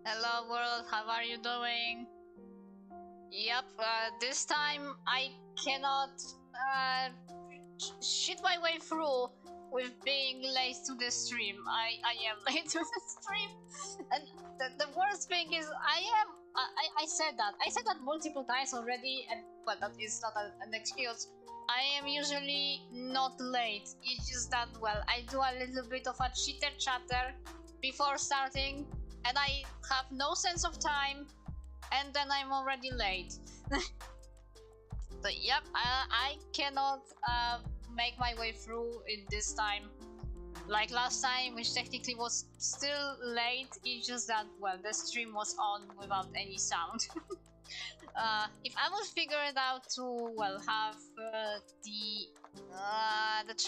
Hello world, how are you doing? Yep, this time I cannot shit my way through with being late to the stream. I am late to the stream, and the worst thing is I said that multiple times already, and well, that is not an excuse. I am usually not late. It's just that, well, I do a little bit of a chitter chatter before starting, and I have no sense of time, and then I'm already late. So yep, I cannot make my way through it this time. Like last time, which technically was still late, it's just that, well, the stream was on without any sound. If I would figure it out to, well, have the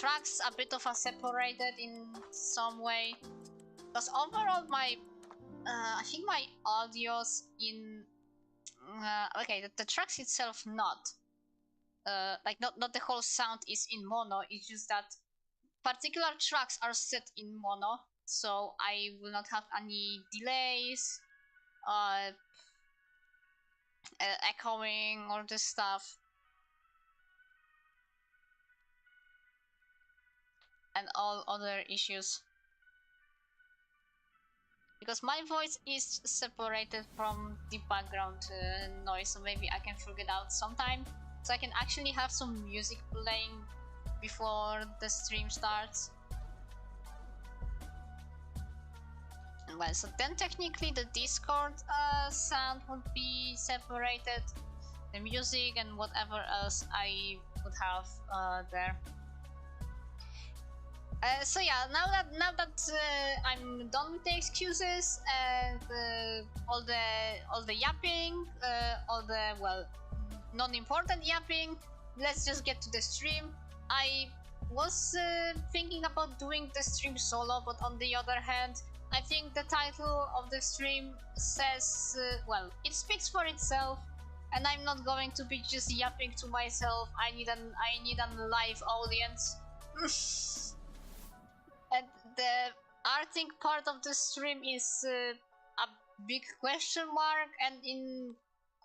tracks a bit of a separated in some way, because overall my I think my audio's in okay, the tracks itself not like not the whole sound is in mono. It's just that particular tracks are set in mono, so I will not have any delays, echoing, or this stuff, and all other issues. Because my voice is separated from the background noise, so maybe I can figure it out sometime. So I can actually have some music playing before the stream starts. Well, so then technically the Discord sound would be separated, the music and whatever else I would have there. So yeah, now that I'm done with the excuses and all the yapping, all the, well, non-important yapping, let's just get to the stream. I was thinking about doing the stream solo, but on the other hand, I think the title of the stream says, well, it speaks for itself, and I'm not going to be just yapping to myself. I need a live audience. And the arting part of the stream is a big question mark, and in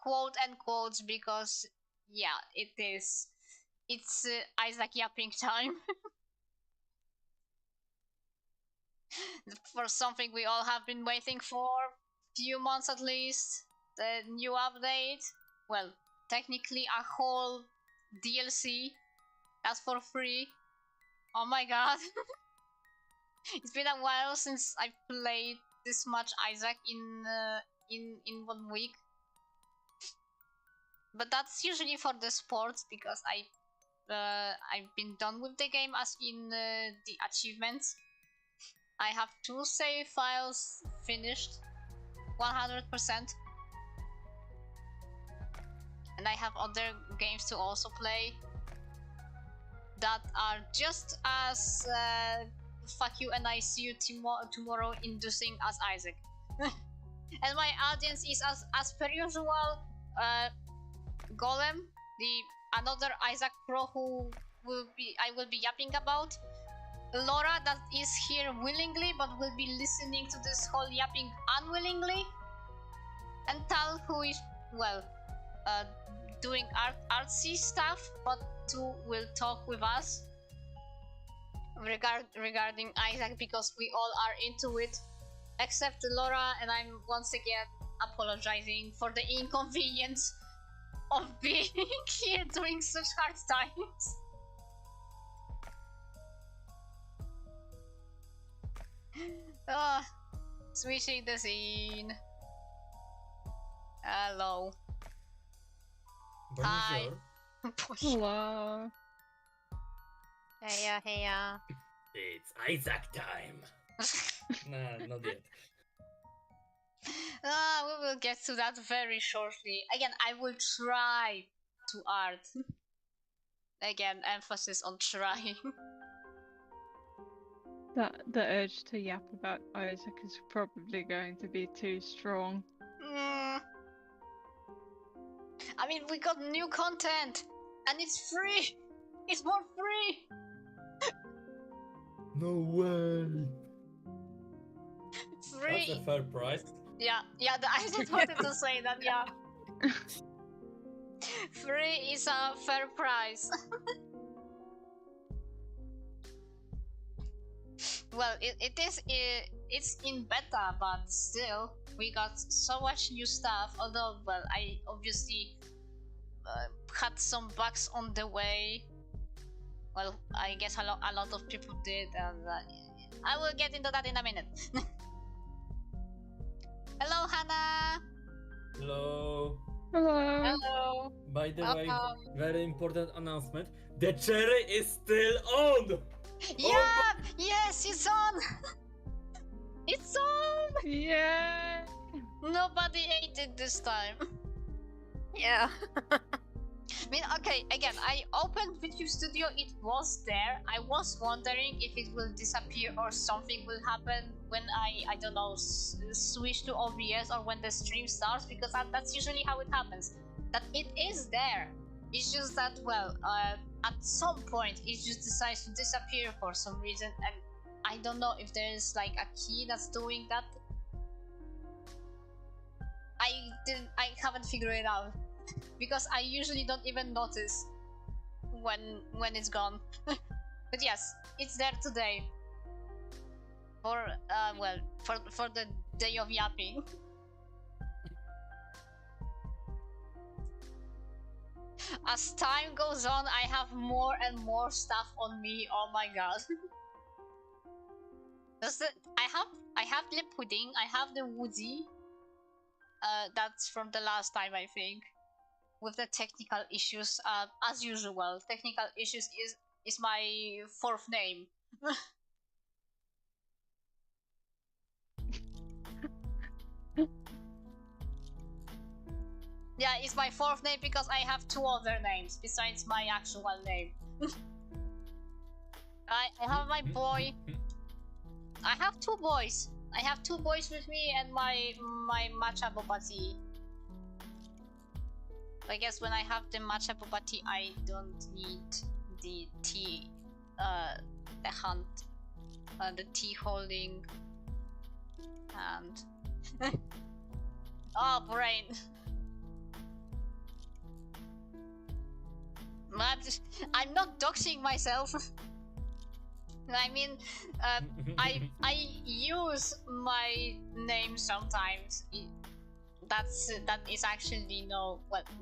quote and quotes, because yeah, it's Isaac yapping time. For something we all have been waiting for few months at least, the new update. Well, technically a whole DLC that's for free. Oh my god. It's been a while since I played this much Isaac in 1 week. But that's usually for the sports, because I've been done with the game, as in the achievements. I have 2 save files finished 100%, and I have other games to also play that are just as fuck you and I see you tomorrow inducing as Isaac. And my audience is as per usual, Golem, another Isaac pro who I will be yapping about, Laura, that is here willingly but will be listening to this whole yapping unwillingly, and Tal, who is, well, doing artsy stuff, but who will talk with us regarding Isaac, because we all are into it, except Laura, and I'm once again apologizing for the inconvenience of being here during such hard times. Switching the scene. Hello. Bonjour. Hi. Hello. Heya, heya. It's Isaac time. Nah, not yet. We will get to that very shortly. Again, I will try to art. Again, emphasis on trying. The urge to yap about Isaac is probably going to be too strong. I mean, we got new content, and it's free. It's more free. No way. Free. That's a fair price. Yeah, I just wanted to say that, yeah. Free is a fair price. Well, it's in beta, but still, we got so much new stuff. Although, well, I obviously had some bugs on the way. Well, I guess a lot of people did, and I will get into that in a minute. Hello, Hannah! Hello. Hello. Hello! By the way, Welcome. very important announcement. The cherry is still on! Yeah! Yes, it's on! It's on! Yeah. Nobody ate it this time. Yeah. I mean, okay, again, I opened VTube Studio, it was there. I was wondering if it will disappear or something will happen when I don't know, switch to OBS or when the stream starts, because that's usually how it happens. That it is there. It's just that, well, at some point, it just decides to disappear for some reason, and I don't know if there's like a key that's doing that. I haven't figured it out. Because I usually don't even notice when it's gone. But yes, it's there today. For well, for the day of yapping. As time goes on, I have more and more stuff on me. Oh my god. I have the pudding, I have the woody. That's from the last time, I think. With the technical issues, as usual, technical issues is my fourth name. Yeah, it's my fourth name because I have two other names besides my actual name. I have my boy. I have two boys. I have two boys with me and my matcha boba tea. I guess when I have the matcha boba tea, I don't need the tea, the hand, the tea holding hand. Oh, brain. I'm not doxing myself. I mean, I use my name sometimes. That is actually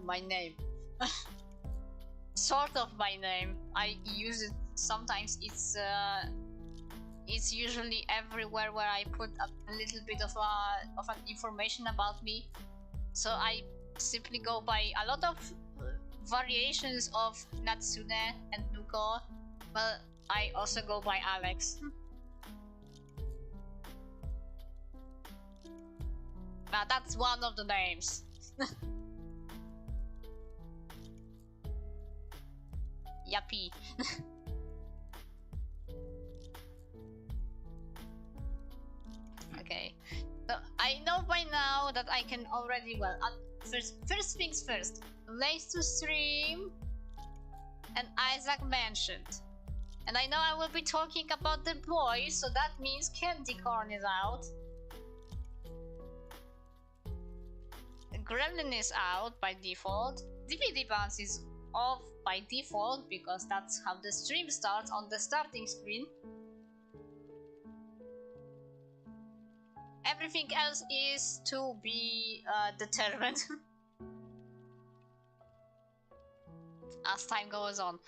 my name. Sort of my name. I use it sometimes. It's usually everywhere where I put a little bit of an information about me. So I simply go by a lot of variations of Natsune and Nuko. Well, I also go by Alex. Now that's one of the names. Yuppie. Okay. So I know by now that I can already, well, first things first. Lace to stream and Isaac mentioned. And I know I will be talking about the boys, so that means Candy Corn is out. Gremlin is out by default. DVD Bounce is off by default because that's how the stream starts on the starting screen. Everything else is to be determined as time goes on.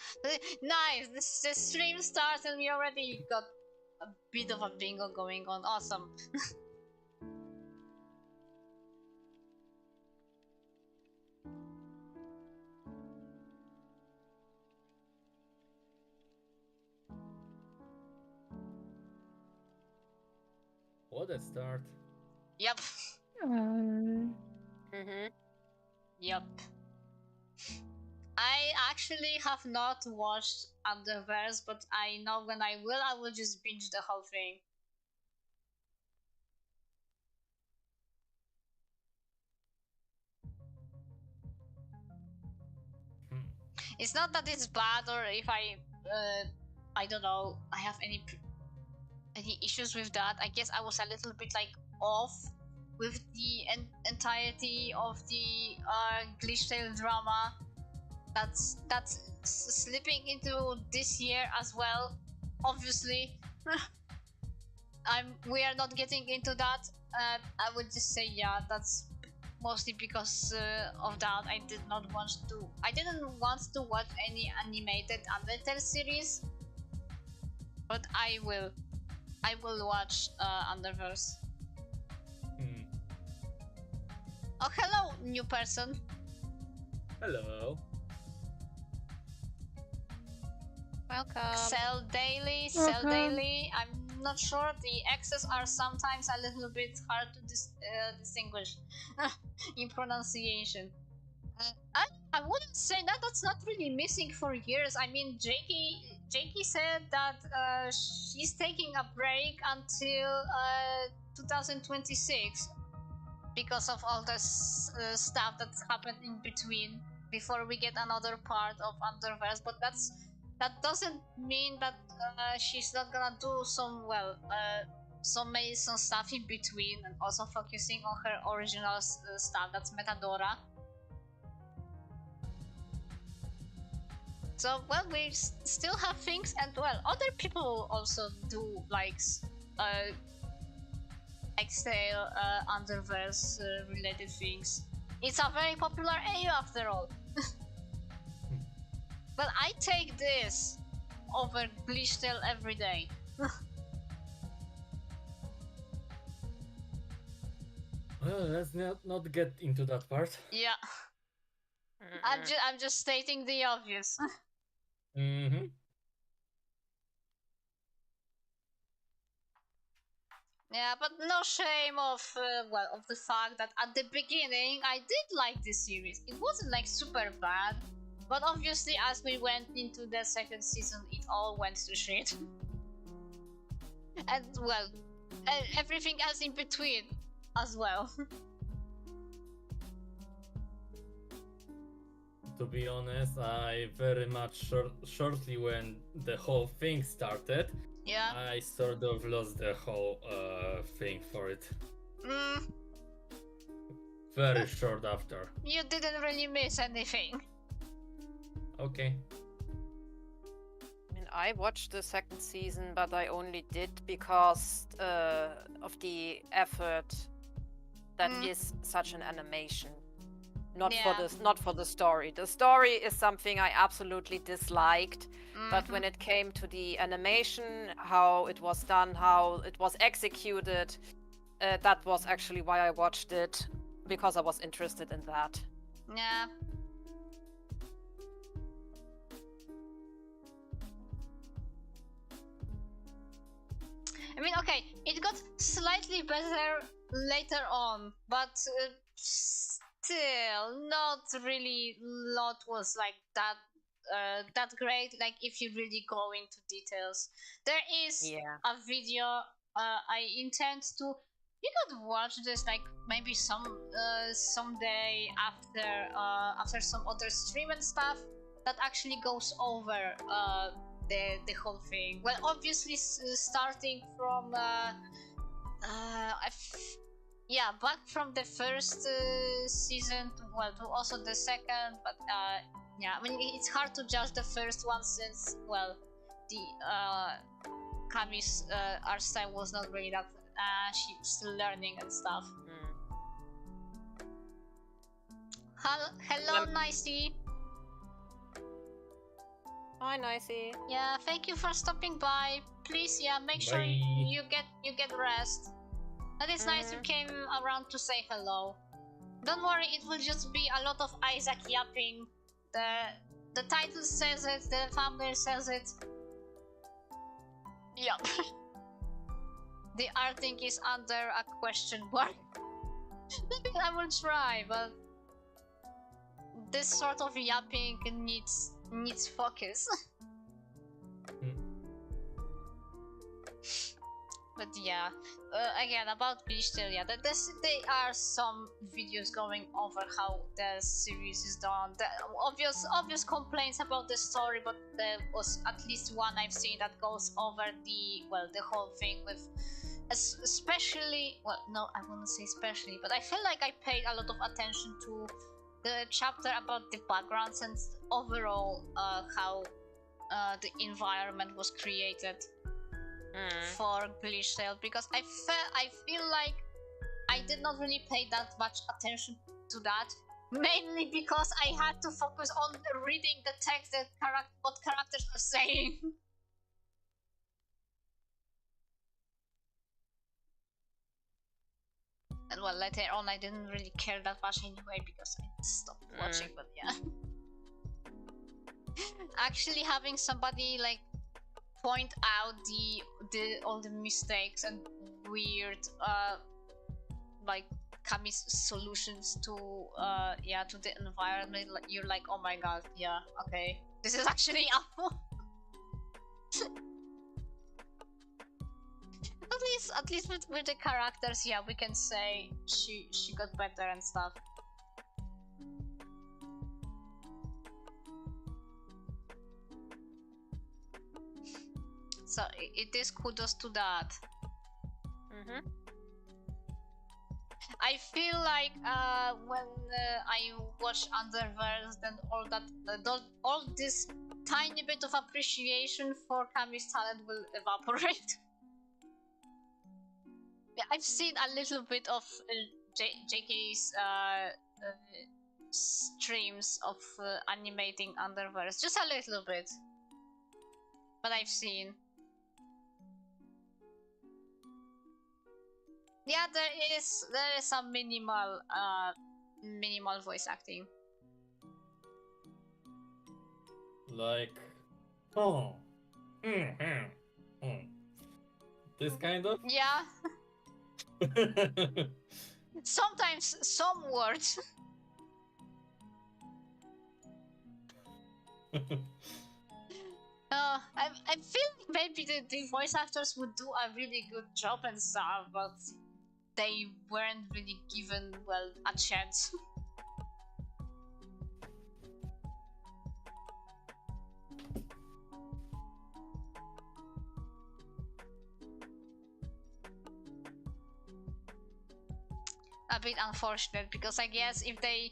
Nice! The stream starts and we already got a bit of a bingo going on. Awesome. What a start. Yep. Yep. I actually have not watched Underverse, but I know when I will just binge the whole thing. It's not that it's bad or if I don't know, I have any issues with that. I guess I was a little bit like off with the entirety of the Glitch Tale drama that's slipping into this year as well. Obviously, we are not getting into that. I would just say yeah, that's mostly because of that. I didn't want to watch any animated Undertale series, but I will watch Underverse. Oh, hello, new person. Hello. Welcome. Cell Daily. I'm not sure. The X's are sometimes a little bit hard to distinguish in pronunciation. I wouldn't say that. That's not really missing for years. I mean, Jakey said that she's taking a break until 2026 because of all the stuff that's happened in between before we get another part of Underverse. But that doesn't mean that she's not gonna do some stuff in between and also focusing on her original stuff. That's Metadora. So well, we still have things, and well, other people also do like stale Underverse related things. It's a very popular AU after all. But I take this over Glitch Tale every day. Well, let's not get into that part. Yeah, I'm just stating the obvious. Mm-hmm. Yeah, but no shame of the fact that at the beginning I did like this series. It wasn't like super bad, but obviously as we went into the second season, it all went to shit. And well, everything else in between as well. To be honest, I very much shortly when the whole thing started, Yeah. I sort of lost the whole thing for it. Very short after. You didn't really miss anything. Okay. I mean, I watched the second season, but I only did because of the effort that is such an animation. Not for the story. The story is something I absolutely disliked, but when it came to the animation, how it was done, how it was executed, that was actually why I watched it, because I was interested in that. Yeah. I mean, okay, it got slightly better later on, but still not really lot was like that great. Like if you really go into details, there is a video I intend to. You could watch this like maybe someday after some other stream and stuff that actually goes over the whole thing. Well, obviously starting from back from the first season to also the second, but I mean it's hard to judge the first one since the Kami's art style was not really that she was still learning and stuff. Hello, Nicey. Hi, Nicey. Yeah, thank you for stopping by. Please, make sure you get rest. And it's nice you came around to say hello. Don't worry, it will just be a lot of Isaac yapping. The title says it, the thumbnail says it. Yup. The arting is under a question mark. Maybe I will try, but this sort of yapping needs focus. But yeah, again about Glitch Tale, there are some videos going over how the series is done. The obvious complaints about the story, but there was at least one I've seen that goes over the whole thing with especially, well, no, I wouldn't say especially, but I feel like I paid a lot of attention to the chapter about the backgrounds and overall how the environment was created for Glitch Tale, because I feel like I did not really pay that much attention to that, mainly because I had to focus on reading the text that what characters are saying. And well, later on I didn't really care that much anyway because I stopped watching, but yeah. Actually having somebody like point out all the mistakes and weird like Kami's solutions to to the environment, like, you're like, oh my god, yeah, okay, this is actually awful. At least with the characters, yeah, we can say she got better and stuff. So it is kudos to that. I feel like when I watch Underverse, then all this tiny bit of appreciation for Kami's talent will evaporate. Yeah, I've seen a little bit of JK's streams of animating Underverse, just a little bit, but I've seen. Yeah, there is some minimal voice acting. Like, this kind of? Yeah. Sometimes some words. I feel maybe the voice actors would do a really good job and stuff, but they weren't really given, well, a chance. A bit unfortunate, because I guess if they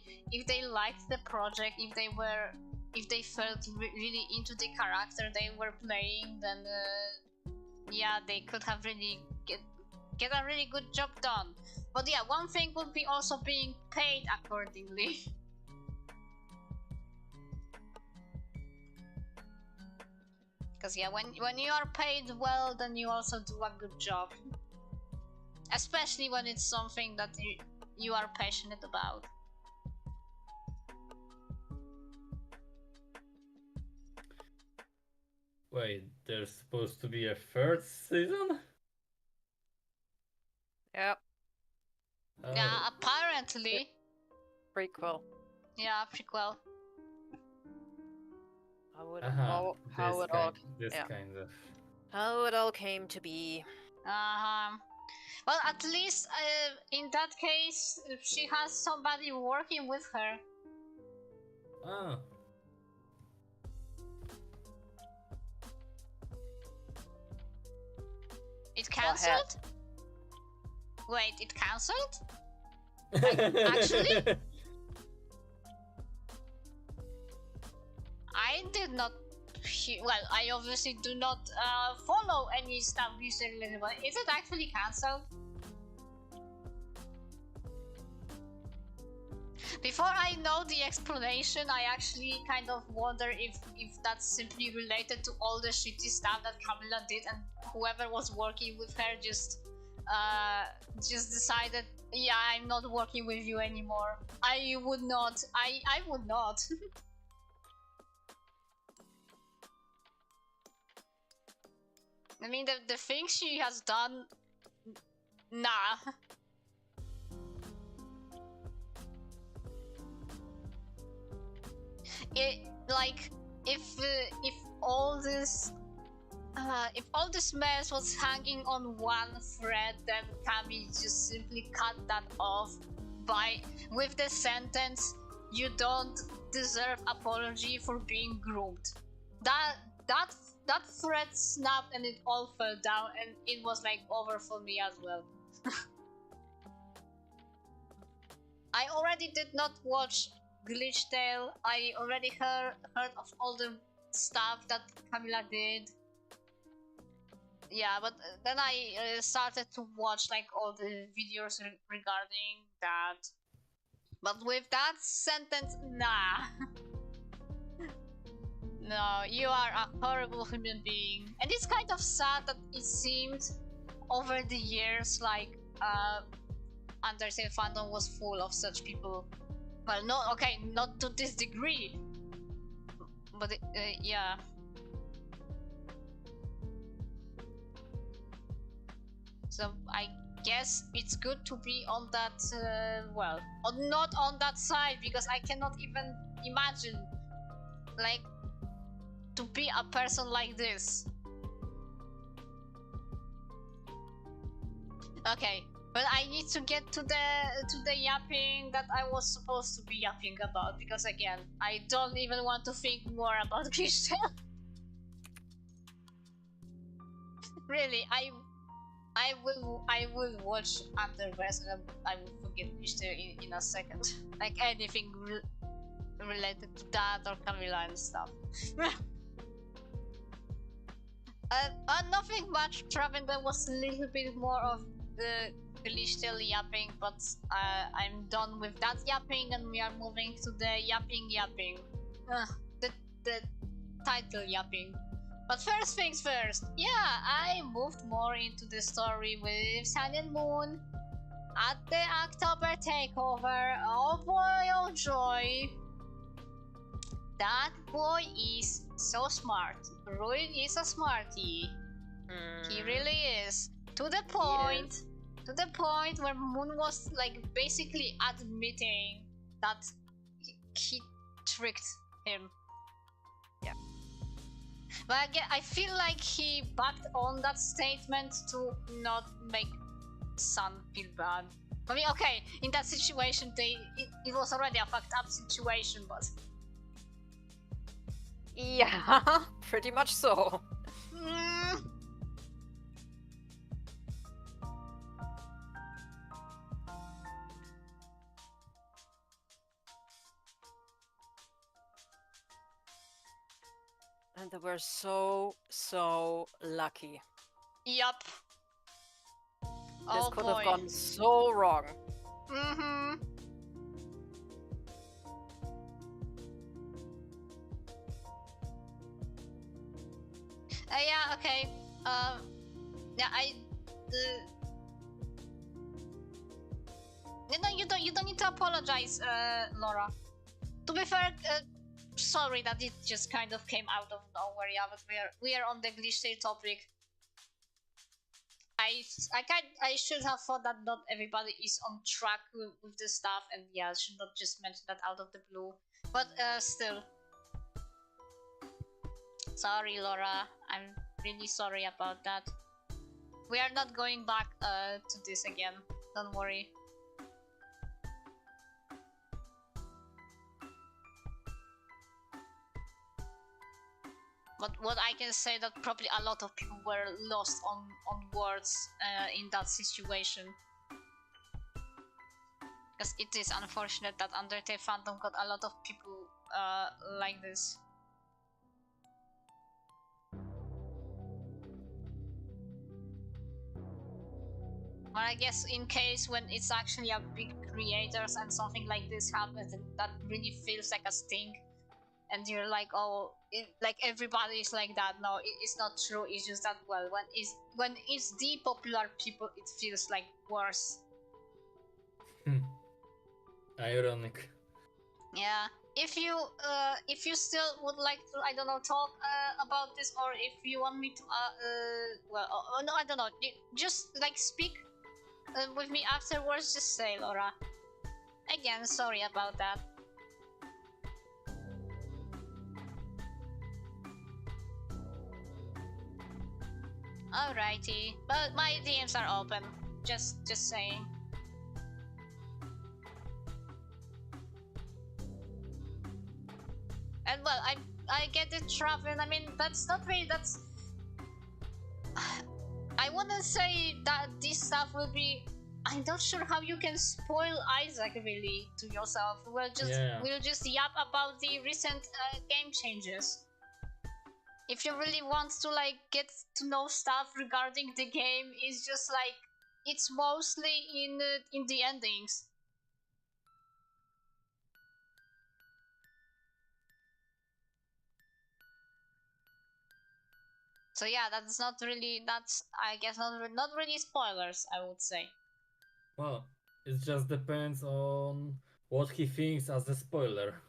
liked the project, if they felt really into the character they were playing, then yeah, they could have really get a really good job done. But yeah, one thing would be also being paid accordingly. Because yeah, when you are paid well, then you also do a good job. Especially when it's something that you are passionate about. Wait, there's supposed to be a third season? Yep. Oh. Yeah, apparently. Prequel. Yeah, prequel. How it all came to be. Well, at least in that case, she has somebody working with her. Ah. It cancelled? Wait, it cancelled? Actually? I did not. Well, I obviously do not follow any stuff recently, but is it actually cancelled? Before I know the explanation, I actually kind of wonder if that's simply related to all the shitty stuff that Camilla did, and whoever was working with her just decided, yeah, I'm not working with you anymore. I would not. I would not. I mean, the things she has done, nah. If all this mess was hanging on one thread, then Kami just simply cut that off with the sentence, "You don't deserve apology for being groomed." That that thread snapped and it all fell down, and it was like over for me as well. I already did not watch Glitch Tale. I already heard of all the stuff that Camila did. Yeah, but then I started to watch like all the videos regarding that. But with that sentence, nah. No, you are a horrible human being. And it's kind of sad that it seemed over the years like Undertale fandom was full of such people. Well, no, okay, not to this degree. But yeah. So I guess it's good to be on that, well, not on that side, because I cannot even imagine, like, to be a person like this. Okay, but I need to get to the yapping that I was supposed to be yapping about, because again, I don't even want to think more about Glitch Tale. Really, I will watch Underverse and I will forget Glitch Tale in a second. Like anything related to that or Camila and stuff. Nothing much. Travender was a little bit more of the Glitch Tale yapping, but I'm done with that yapping and we are moving to the yapping. The title yapping. But first things first, yeah, I moved more into the story with Sun and Moon at the October takeover. Oh boy, oh joy. That boy is so smart. Ruin is a smarty. He really is. To the point. To the point where Moon was like basically admitting that he tricked him. Yeah. But again, I feel like he backed on that statement to not make Sun feel bad. I mean, okay, in that situation, it was already a fucked up situation, but... Yeah, pretty much so. And they were so lucky. Yup. This Oh could boy. have gone so wrong. Mm-hmm. Yeah, okay. Yeah, no, you don't need to apologize, Laura. To be fair, sorry that it just kind of came out of nowhere. Yeah, but we are on the Glitch Tale topic. I should have thought that not everybody is on track with this stuff, and yeah, should not just mention that out of the blue. But still, sorry, Laura. I'm really sorry about that. We are not going back to this again. Don't worry. But what I can say that probably a lot of people were lost on words in that situation. Because it is unfortunate that Undertale fandom got a lot of people like this. But I guess in case when it's actually a big creators and something like this happens, that really feels like a sting. And you're like, oh, like everybody is like that. No, it's not true. It's just that, well, when it's the popular people, it feels like worse. Ironic. Yeah. If you still would like to, I don't know, talk about this, or if you want me to, well, no, I don't know. Just like speak with me afterwards. Just say, Laura. Again, sorry about that. Alrighty, but my DMs are open. Just saying. And well, I I get it, Traven. I mean, that's not really. That's. I wouldn't say that this stuff will be. I'm not sure how you can spoil Isaac really to yourself. We'll just yap about the recent game changes. If you really want to like get to know stuff regarding the game, it's just like it's mostly in the endings. So yeah, that's not really. That's I guess not really spoilers. I would say. Well, it just depends on what he thinks as a spoiler.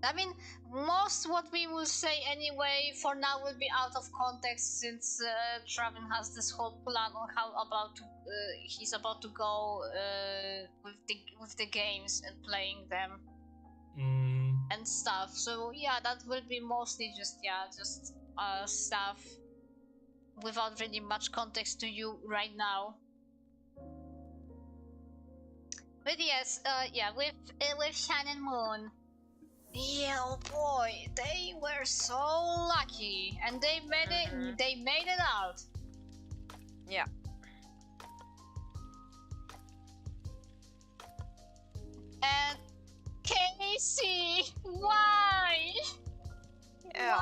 I mean, most what we will say anyway for now will be out of context, since Traven has this whole plan on how he's about to go with the games and playing them and stuff. So yeah, that will be mostly just stuff without really much context to you right now. But yes, with Sun and Moon. Yeah, oh boy, they were so lucky, and they made it. They made it out. Yeah. And Casey, why? Yeah.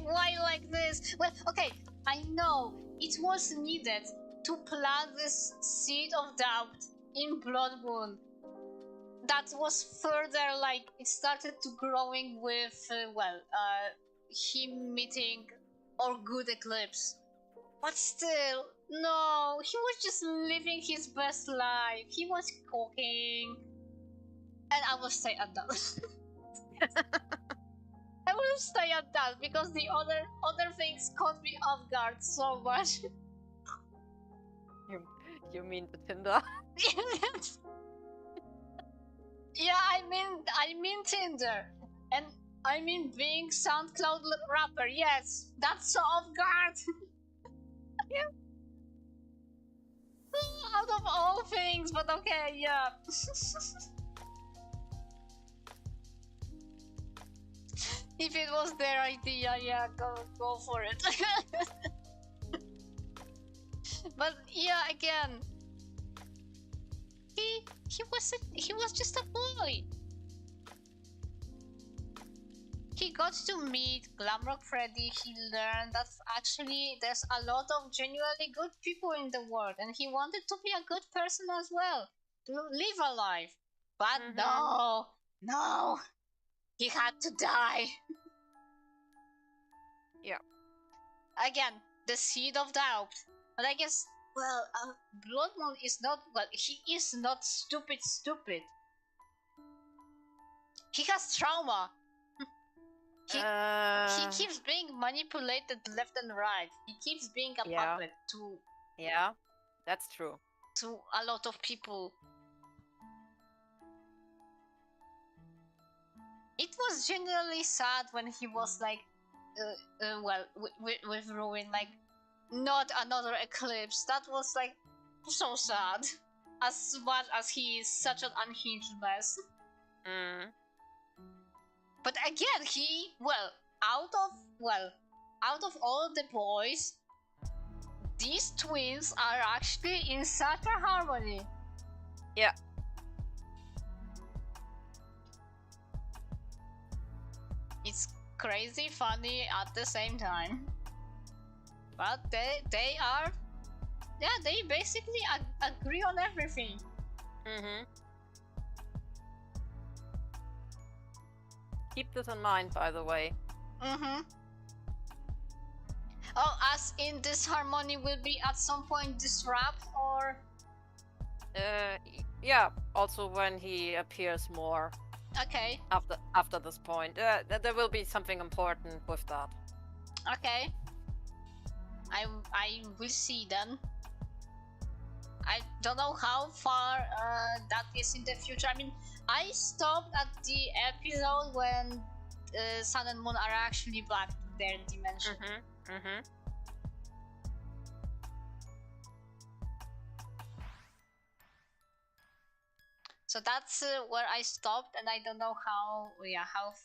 Why like this? Well, okay, I know it was needed to plant this seed of doubt in Blood Moon. That was further, like, it started to growing with, him meeting or good Eclipse. But still, no, he was just living his best life. He was cooking. And I will stay at that. I will stay at that because the other things caught me off guard so much. You mean the Tinder? Yeah, I mean Tinder, and I mean being SoundCloud rapper. Yes, that's so off guard. Yeah. Out of all things, but okay, yeah. If it was their idea, yeah, go for it. But yeah, again. He was just a boy. He got to meet Glamrock Freddy. He learned that actually there's a lot of genuinely good people in the world, and he wanted to be a good person as well, to live a life. But no, he had to die. Yeah. Again, the seed of doubt. But I guess. Well, Blood Moon is not. Well, he is not stupid. He has trauma. He keeps being manipulated left and right. He keeps being a puppet to. Yeah, that's true. To a lot of people. It was genuinely sad when he was like, with Ruin, like. Not another Eclipse. That was like so sad. As much as he is such an unhinged mess. But again, out of all the boys, these twins are actually in such a harmony. Yeah. It's crazy funny at the same time. But they are, yeah, they basically agree on everything. Keep this in mind, by the way. Oh, as in this harmony will be at some point disrupt, or? Yeah. Also, when he appears more. Okay. After this point, there will be something important with that. Okay. I will see then. I don't know how far that is in the future. I mean, I stopped at the episode when Sun and Moon are actually back to their dimension. So that's where I stopped, and I don't know how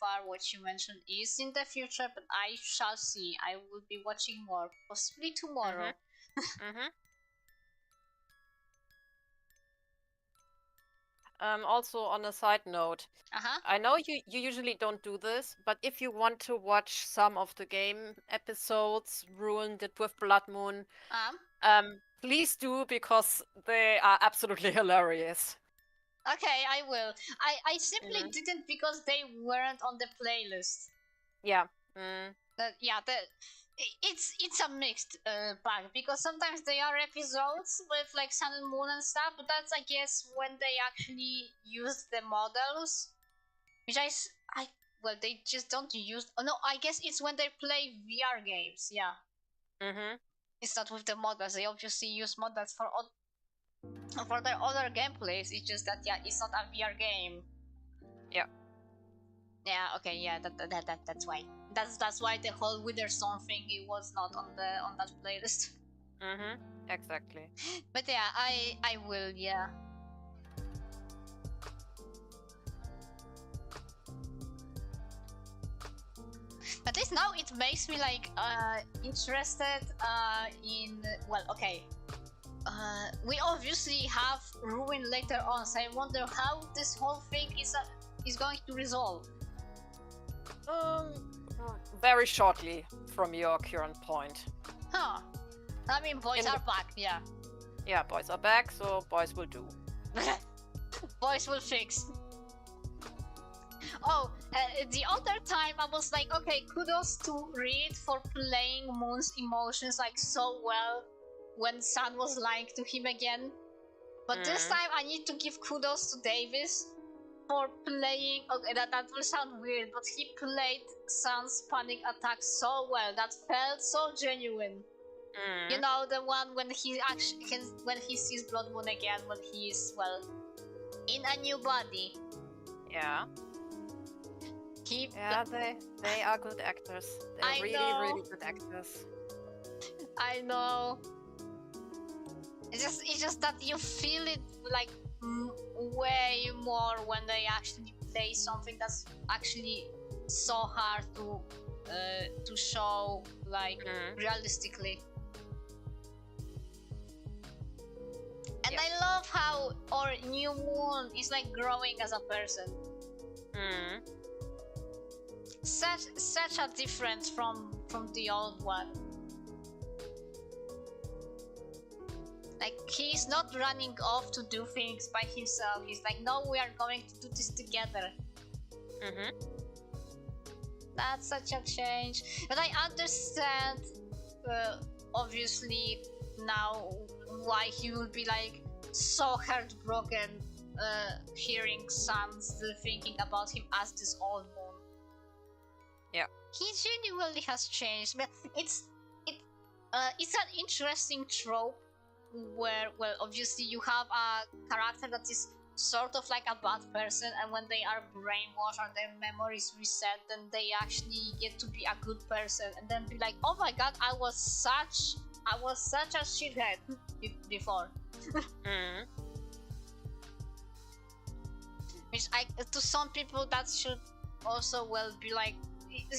far what you mentioned is in the future, but I shall see. I will be watching more, possibly tomorrow. Also, on a side note, Uh-huh. I know you usually don't do this, but if you want to watch some of the game episodes, Ruined It with Blood Moon, please do, because they are absolutely hilarious. Okay, I will. I simply didn't because they weren't on the playlist. Yeah. It's a mixed bag, because sometimes they are episodes with like Sun and Moon and stuff, but that's, I guess, when they actually use the models, which well, they just don't use. Oh no, I guess it's when they play VR games. Yeah. It's not with the models. They obviously use models for their other gameplays. It's just that it's not a VR game. Yeah. Yeah. Okay. Yeah. That's why. That's why the whole Witherstone thing, it was not on that playlist. Exactly. But yeah, I will. Yeah. At least now it makes me like interested in, well, okay. We obviously have Ruin later on, so I wonder how this whole thing is going to resolve. Very shortly from your current point. Huh. I mean, boys are back, yeah. Yeah, boys are back, so boys will do. Boys will fix. Oh, the other time I was like, okay, kudos to Reed for playing Moon's emotions like so well when Sun was lying to him again. But this time I need to give kudos to Davis for playing. Okay, that will sound weird, but he played Sun's panic attack so well. That felt so genuine. You know, the one when he sees Blood Moon again, when he is, well, in a new body. Yeah. Yeah, they are good actors. They're really good actors. I know. It's just that you feel it like way more when they actually play something that's actually so hard to show like realistically. And I love how our new Moon is like growing as a person. Such a difference from the old one. Like, he's not running off to do things by himself. He's like, no, we are going to do this together. That's such a change. But I understand, obviously, now why he will be like so heartbroken hearing Sun still thinking about him as this old Moon. Yeah. He genuinely has changed. But it's an interesting trope where, well, obviously you have a character that is sort of like a bad person, and when they are brainwashed or their memories reset, then they actually get to be a good person, and then be like, oh my god, I was such a shithead before. Which, to some people, that should also, well, be like,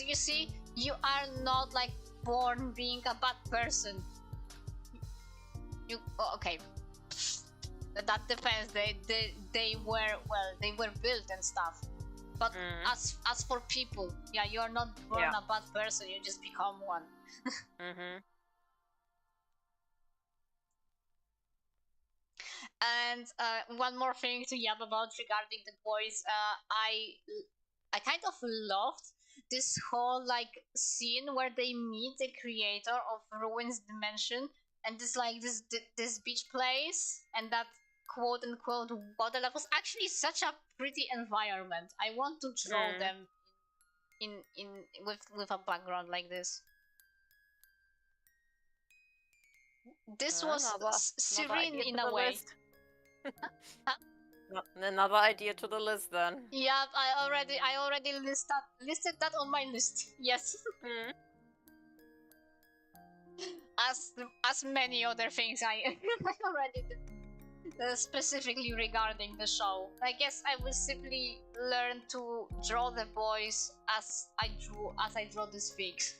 you see, you are not like born being a bad person. Okay, that depends. They were built and stuff. But as for people, yeah, you are not born a bad person. You just become one. And one more thing to yap about regarding the boys. I kind of loved this whole like scene where they meet the creator of Ruin's Dimension, and this beach place, and that quote unquote water, that was actually such a pretty environment. I want to draw them in with a background like this. This was serene in a way. Another idea to the list then. Yeah, I already listed that on my list. Yes. As many other things I already did. specifically regarding the show. I guess I will simply learn to draw the boys as I draw the figs.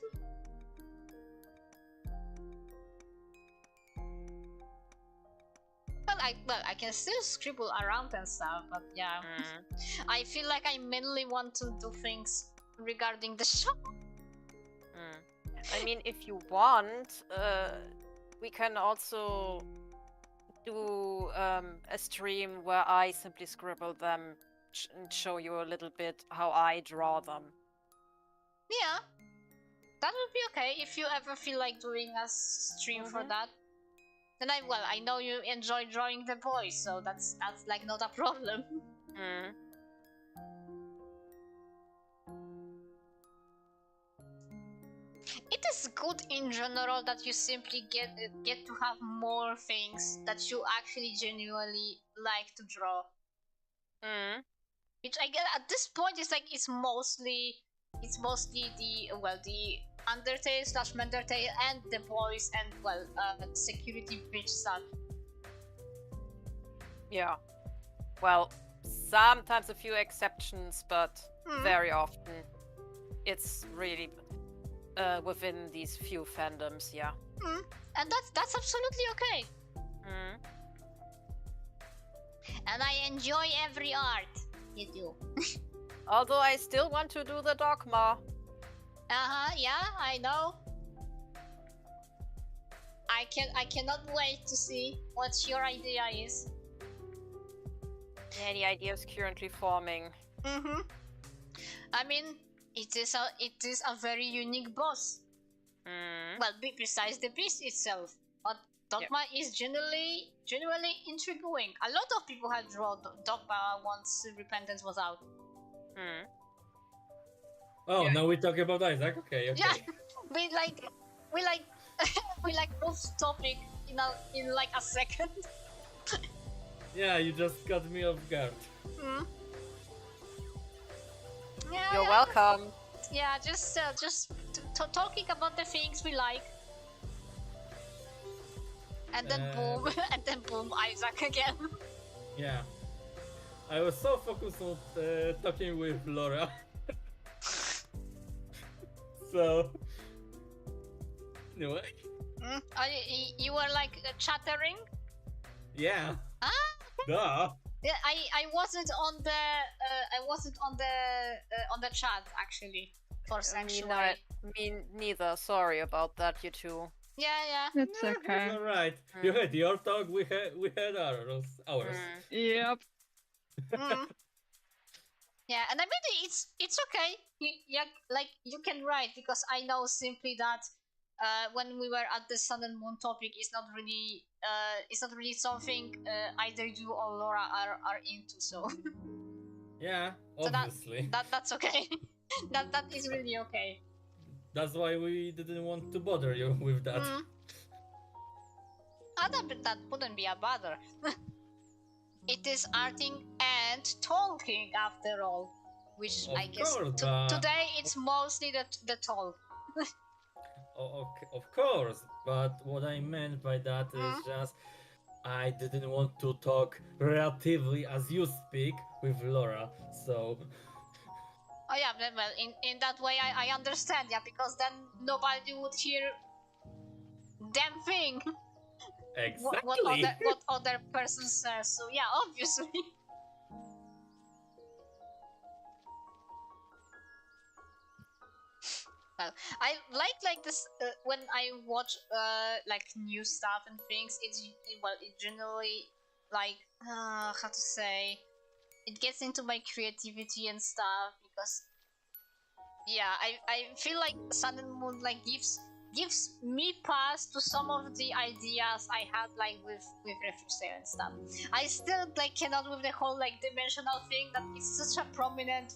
Well, I can still scribble around and stuff, but yeah. I feel like I mainly want to do things regarding the show. I mean, if you want, we can also do a stream where I simply scribble them and show you a little bit how I draw them. Yeah, that would be okay if you ever feel like doing a stream for that. Then I know you enjoy drawing the boys, so that's like not a problem. It is good in general that you simply get to have more things that you actually genuinely like to draw. Which I get at this point is like it's mostly the Undertale / Mendertale and the boys and security breach stuff. Yeah. Well, sometimes a few exceptions, but very often it's really within these few fandoms, yeah. And that's absolutely okay. And I enjoy every art you do. Although I still want to do the dogma. Yeah, I know. I cannot wait to see what your idea is. Yeah, the idea is currently forming. I mean, it is a very unique boss. Well, besides the beast itself, but Dogma is genuinely intriguing. A lot of people had drawn Dogma once Repentance was out. Oh, now we talk about Isaac. Okay. Yeah, we both topic in like a second. Yeah, you just got me off guard. Yeah, You're welcome. Yeah, just talking about the things we like, and then boom, and then boom, Isaac again. Yeah, I was so focused on talking with Laura. So anyway. You were like chattering. Yeah. Okay. Duh. Yeah, I wasn't on the chat actually for Sanctuary. Me neither. Sorry about that, you two. Yeah. It's okay. It's alright. You had your talk. We had ours. Yep. Yeah, and I mean it's okay. You can write, because I know simply that when we were at the Sun and Moon topic, it's not really something either you or Laura are into. So Yeah, so obviously. that's okay. that is really okay. That's why we didn't want to bother you with that. That wouldn't be a bother. It is arting and talking after all, which Of I guess course, today it's mostly the talk. Of course, but what I meant by that is just I didn't want to talk relatively as you speak with Laura, so. Oh yeah, well, in that way I understand, yeah, because then nobody would hear damn thing. Exactly. what other person says. So yeah, obviously. Well, I like this when I watch like new stuff and things. It generally like how to say, it gets into my creativity and stuff, because yeah, I feel like Sun and Moon like gives me pass to some of the ideas I had like with refrain and stuff. I still like cannot with the whole like dimensional thing that is such a prominent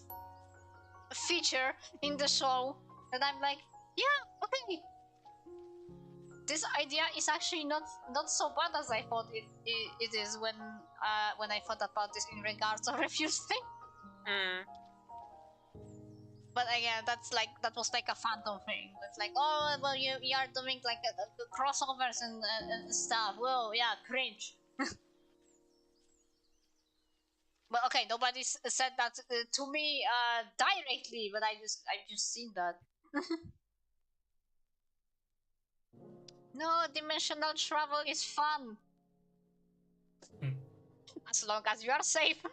feature in the show. And I'm like, yeah, okay. This idea is actually not so bad as I thought it is when I thought about this in regards to refusing. But again, that was like a phantom thing. It's like, oh well, you are doing like crossovers and stuff. Well, yeah, cringe. But okay, nobody said that to me directly, but I've just seen that. No, dimensional travel is fun. As long as you are safe.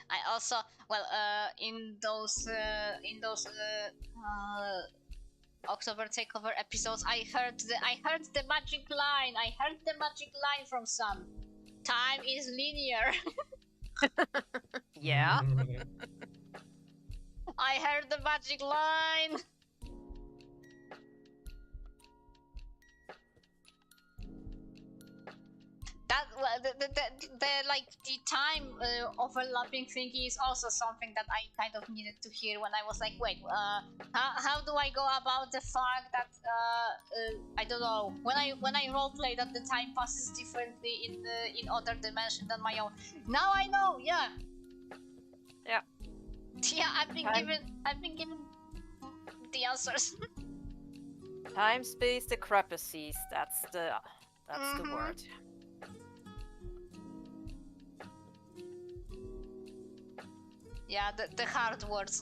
I also, well, in those October Takeover episodes, I heard the magic line. I heard the magic line from Sam. Time is linear. Yeah. I heard the magic line. That the like the time overlapping thingy is also something that I kind of needed to hear when I was like, wait, how do I go about the fact that I don't know, when I roleplay that the time passes differently in other dimension than my own. Now I know, yeah. Yeah. Yeah, I've been given the answers. Time space discrepancies. That's the word. Yeah, the hard words.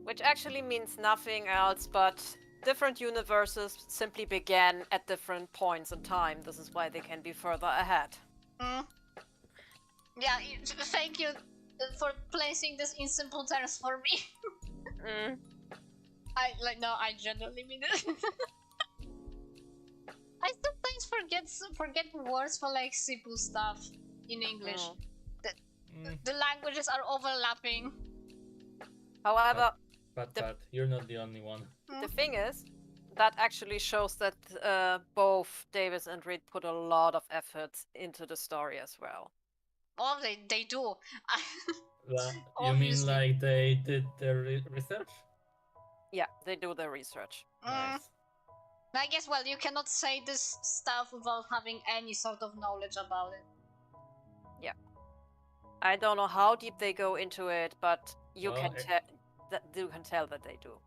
Which actually means nothing else but different universes simply began at different points in time. This is why they can be further ahead. Yeah, thank you for placing this in simple terms for me. I genuinely mean it. I sometimes forget words for like simple stuff in English. The languages are overlapping. However, but you're not the only one. the thing is, that actually shows that both Davis and Reed put a lot of effort into the story as well. Oh, they do. You mean like they did their research? Yeah, they do their research. Nice. I guess, well, you cannot say this stuff without having any sort of knowledge about it. Yeah. I don't know how deep they go into it, but you can tell that they do.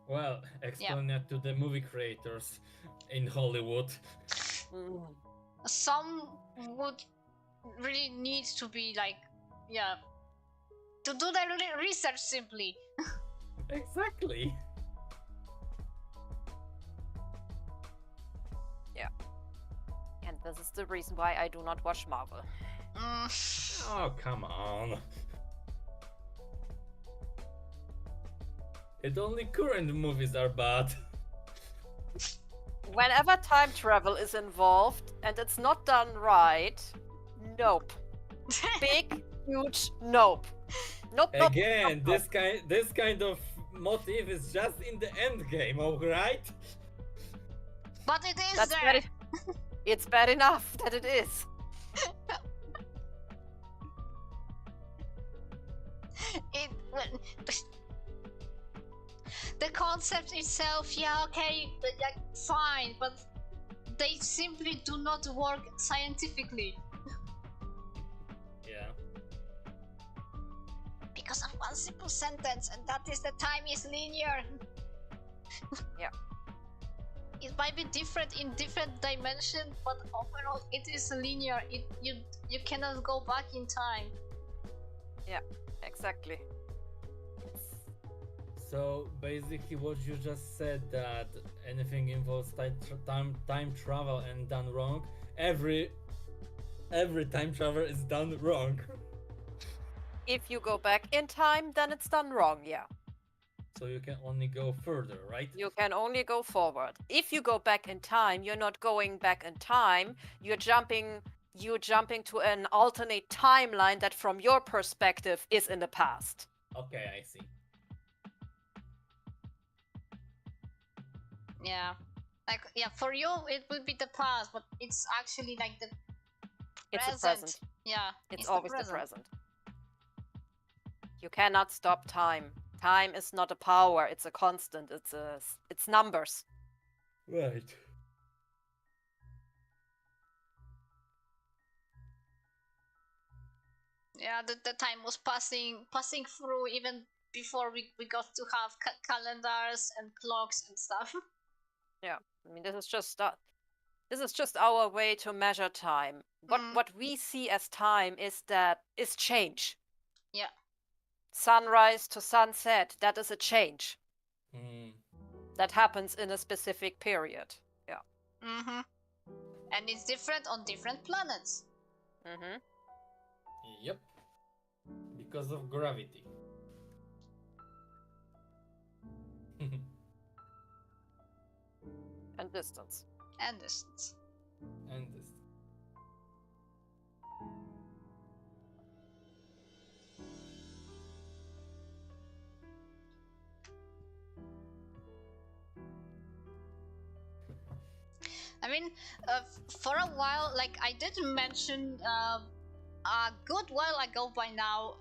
Well, explain that to the movie creators in Hollywood. Some would really need to be like, to do their research simply. Exactly. Yeah. And this is the reason why I do not watch Marvel. Oh, come on. It only current movies are bad. Whenever time travel is involved and it's not done right, nope. Big, huge nope. Nope. Again, this kind of motive is just in the end game, alright? But it is That's there. It's bad enough that it is. The concept itself, yeah, okay, fine, but they simply do not work scientifically. Yeah. Because of one simple sentence, and that is that time is linear. Yeah. It might be different in different dimensions, but overall it is linear. You cannot go back in time. Yeah, exactly. So basically what you just said, that anything involves time travel and done wrong, every time travel is done wrong. If you go back in time, then it's done wrong, yeah. So you can only go further, right? You can only go forward. If you go back in time, you're not going back in time, you're jumping to an alternate timeline that from your perspective is in the past. Okay, I see. Yeah. Like, yeah, for you it will be the past, but it's actually like the It's present. the present. Yeah. It's always the present. You cannot stop time. Time is not a power, it's a constant, it's numbers. Right. Yeah, the time was passing through even before we got to have calendars and clocks and stuff. Yeah, I mean, this is just our way to measure time. What we see as time is change. Yeah. Sunrise to sunset, that is a change. Mm. That happens in a specific period. Yeah. Mm-hmm. And it's different on different planets. Mm-hmm. Yep. Because of gravity. And distance. And distance. And this. I mean, for a while, like I did mention a good while ago by now,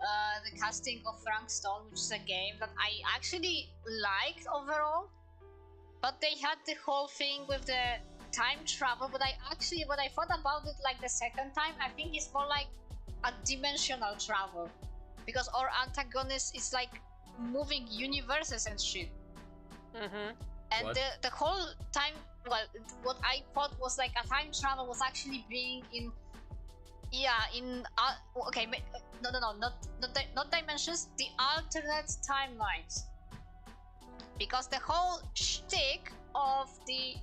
the casting of Frank Stone, which is a game that I actually liked overall. But they had the whole thing with the time travel. But when I thought about it like the second time, I think it's more like a dimensional travel, because our antagonist is like moving universes and shit. Mm-hmm. And What? the whole time, well, what I thought was like a time travel was actually being in, okay, not dimensions, the alternate timelines. Because the whole shtick of the,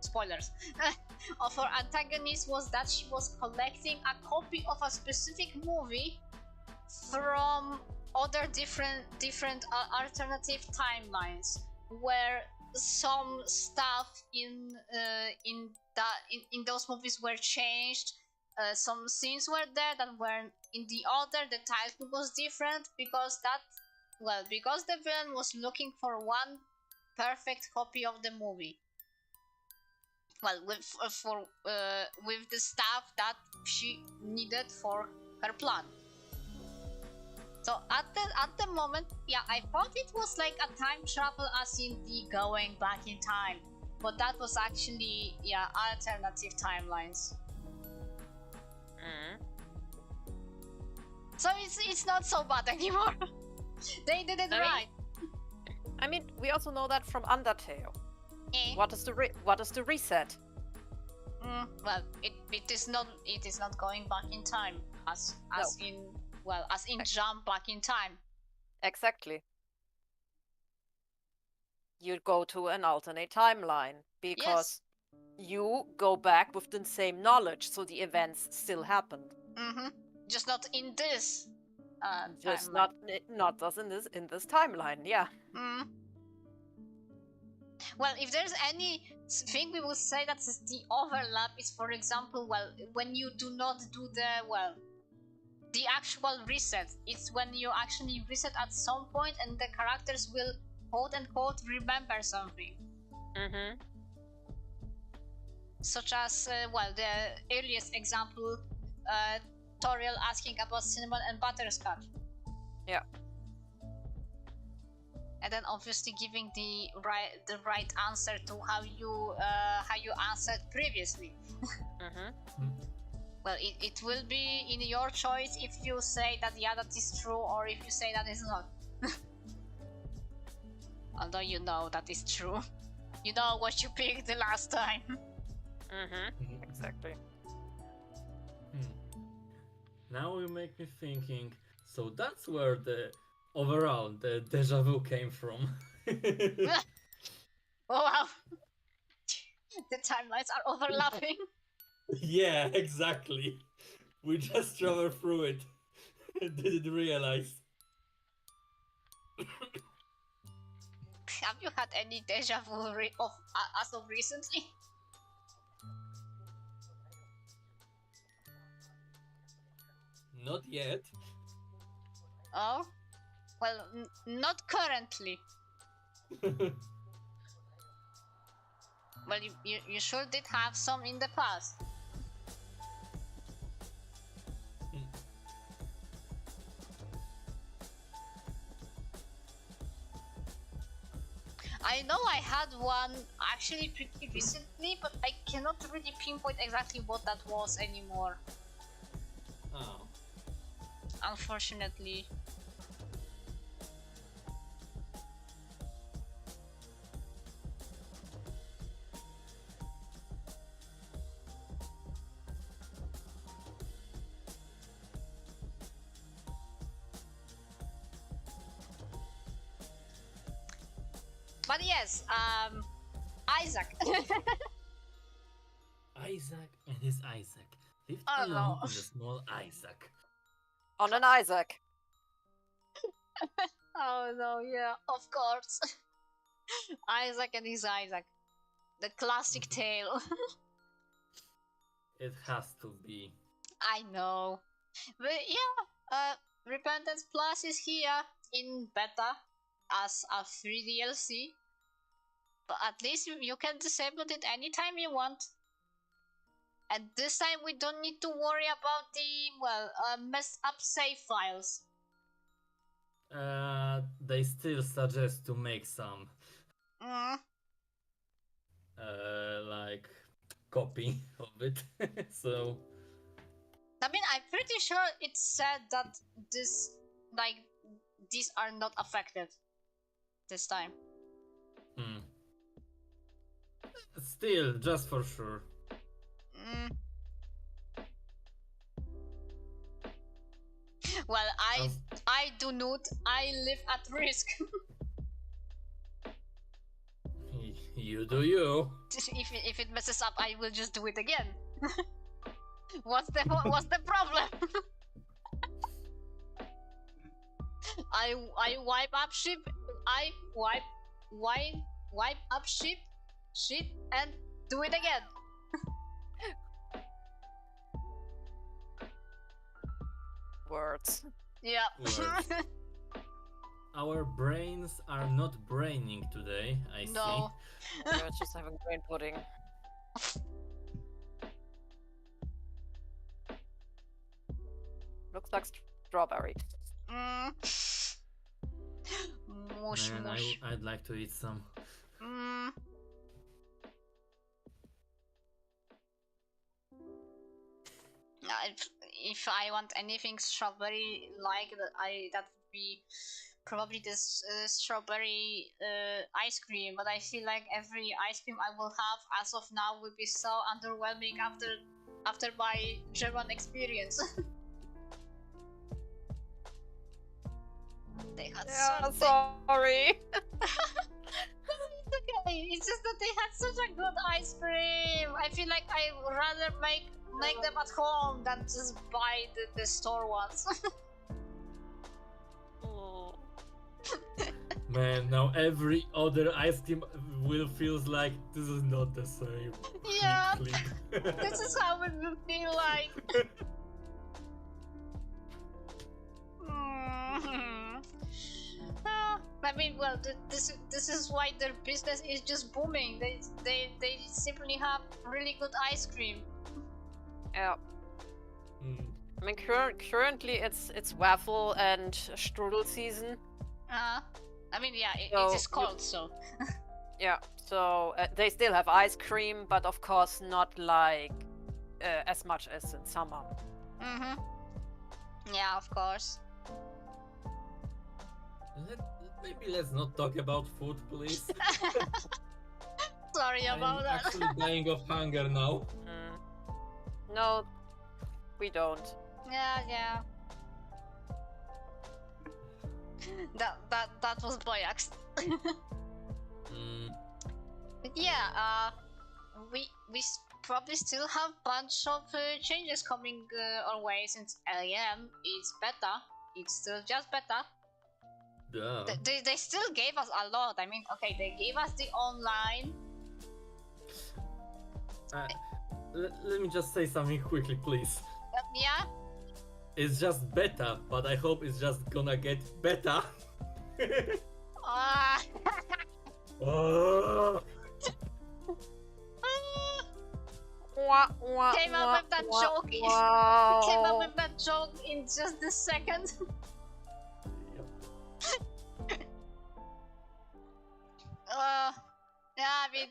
spoilers, of our antagonist was that she was collecting a copy of a specific movie from other different alternative timelines, where some stuff in those movies were changed. Some scenes were there that weren't in the other. The title was different because the villain was looking for one perfect copy of the movie. Well, with the stuff that she needed for her plan. So at the moment, yeah, I thought it was like a time travel, as in the going back in time, but that was actually alternative timelines. Mm-hmm. So it's not so bad anymore. They did it right. I mean, we also know that from Undertale. Eh? What is the reset? Well, it is not going back in time as in jump back in time. Exactly. You go to an alternate timeline because you go back with the same knowledge, so the events still happened. Mm-hmm. Just not in this. Just timeline. not as in this timeline. Yeah. Mm. Well, if there's any thing we will say that's the overlap is, for example, when you do not do the actual reset. It's when you actually reset at some point and the characters will quote unquote remember something. Mm-hmm. Such as the earliest example, Toriel asking about cinnamon and butterscotch. Yeah. And then obviously giving the right answer to how you answered previously. Mm-hmm. Well, it will be in your choice if you say that that is true, or if you say that is not. Although you know that is true. You know what you picked the last time. Mm-hmm. Exactly. Now you make me thinking. So that's where the deja vu came from. Oh wow. The timelines are overlapping. Yeah, exactly. We just traveled through it. Didn't realize. Have you had any deja vu as of recently? Not yet. Oh, well, not currently. Well, you sure did have some in the past. I know I had one actually pretty recently, but I cannot really pinpoint exactly what that was anymore. Oh. unfortunately. But yes, Isaac. Isaac and his Isaac lived Oh, alone no. in the small Isaac. On an Isaac. Oh no, yeah, of course. Isaac and his Isaac. The classic tale. It has to be. I know. But yeah, Repentance Plus is here in beta as a free DLC. But at least you can disable it anytime you want. And this time we don't need to worry about the, well, messed up save files. They still suggest to make some, like, copy of it. So, I mean, I'm pretty sure it said that this, like, these are not affected this time. Still, just for sure. Well, I do not. I live at risk. You do you. If it messes up, I will just do it again. What's the problem? I wipe up ship. I wipe up ship and do it again. Words. Yeah. Words. Our brains are not braining today, I No. We're just having brain pudding. Looks like strawberry. Mush, Man, mush. I'd like to eat some. If I want anything strawberry like that, that would be probably this strawberry ice cream. But I feel like every ice cream I will have as of now will be so underwhelming after my German experience. They had sorry. It's okay. It's just that they had such a good ice cream. I feel like I would rather make them at home than just buy the store ones. Man, now every other ice cream will feels like this is not the same. Yeah. Click. This is how it will feel like. I mean, well, this is why their business is just booming. They simply have really good ice cream. Yeah. I mean, currently it's waffle and strudel season. I mean, yeah, So it is cold, so. Yeah, so they still have ice cream, but of course not like as much as in summer. Yeah, of course. Maybe let's not talk about food, please. Sorry about I'm that. actually dying of hunger now. No, we don't. Yeah. That was Boyax. But yeah, we probably still have bunch of changes coming our way since LEM is beta. It's still just beta. Duh. They still gave us a lot. I mean, okay, they gave us the online. Let me just say something quickly, please. Yeah. It's just beta, but I hope it's just gonna get better. Oh. Came up with that joke. Wow. Came up with that joke in just a second. Yeah, I mean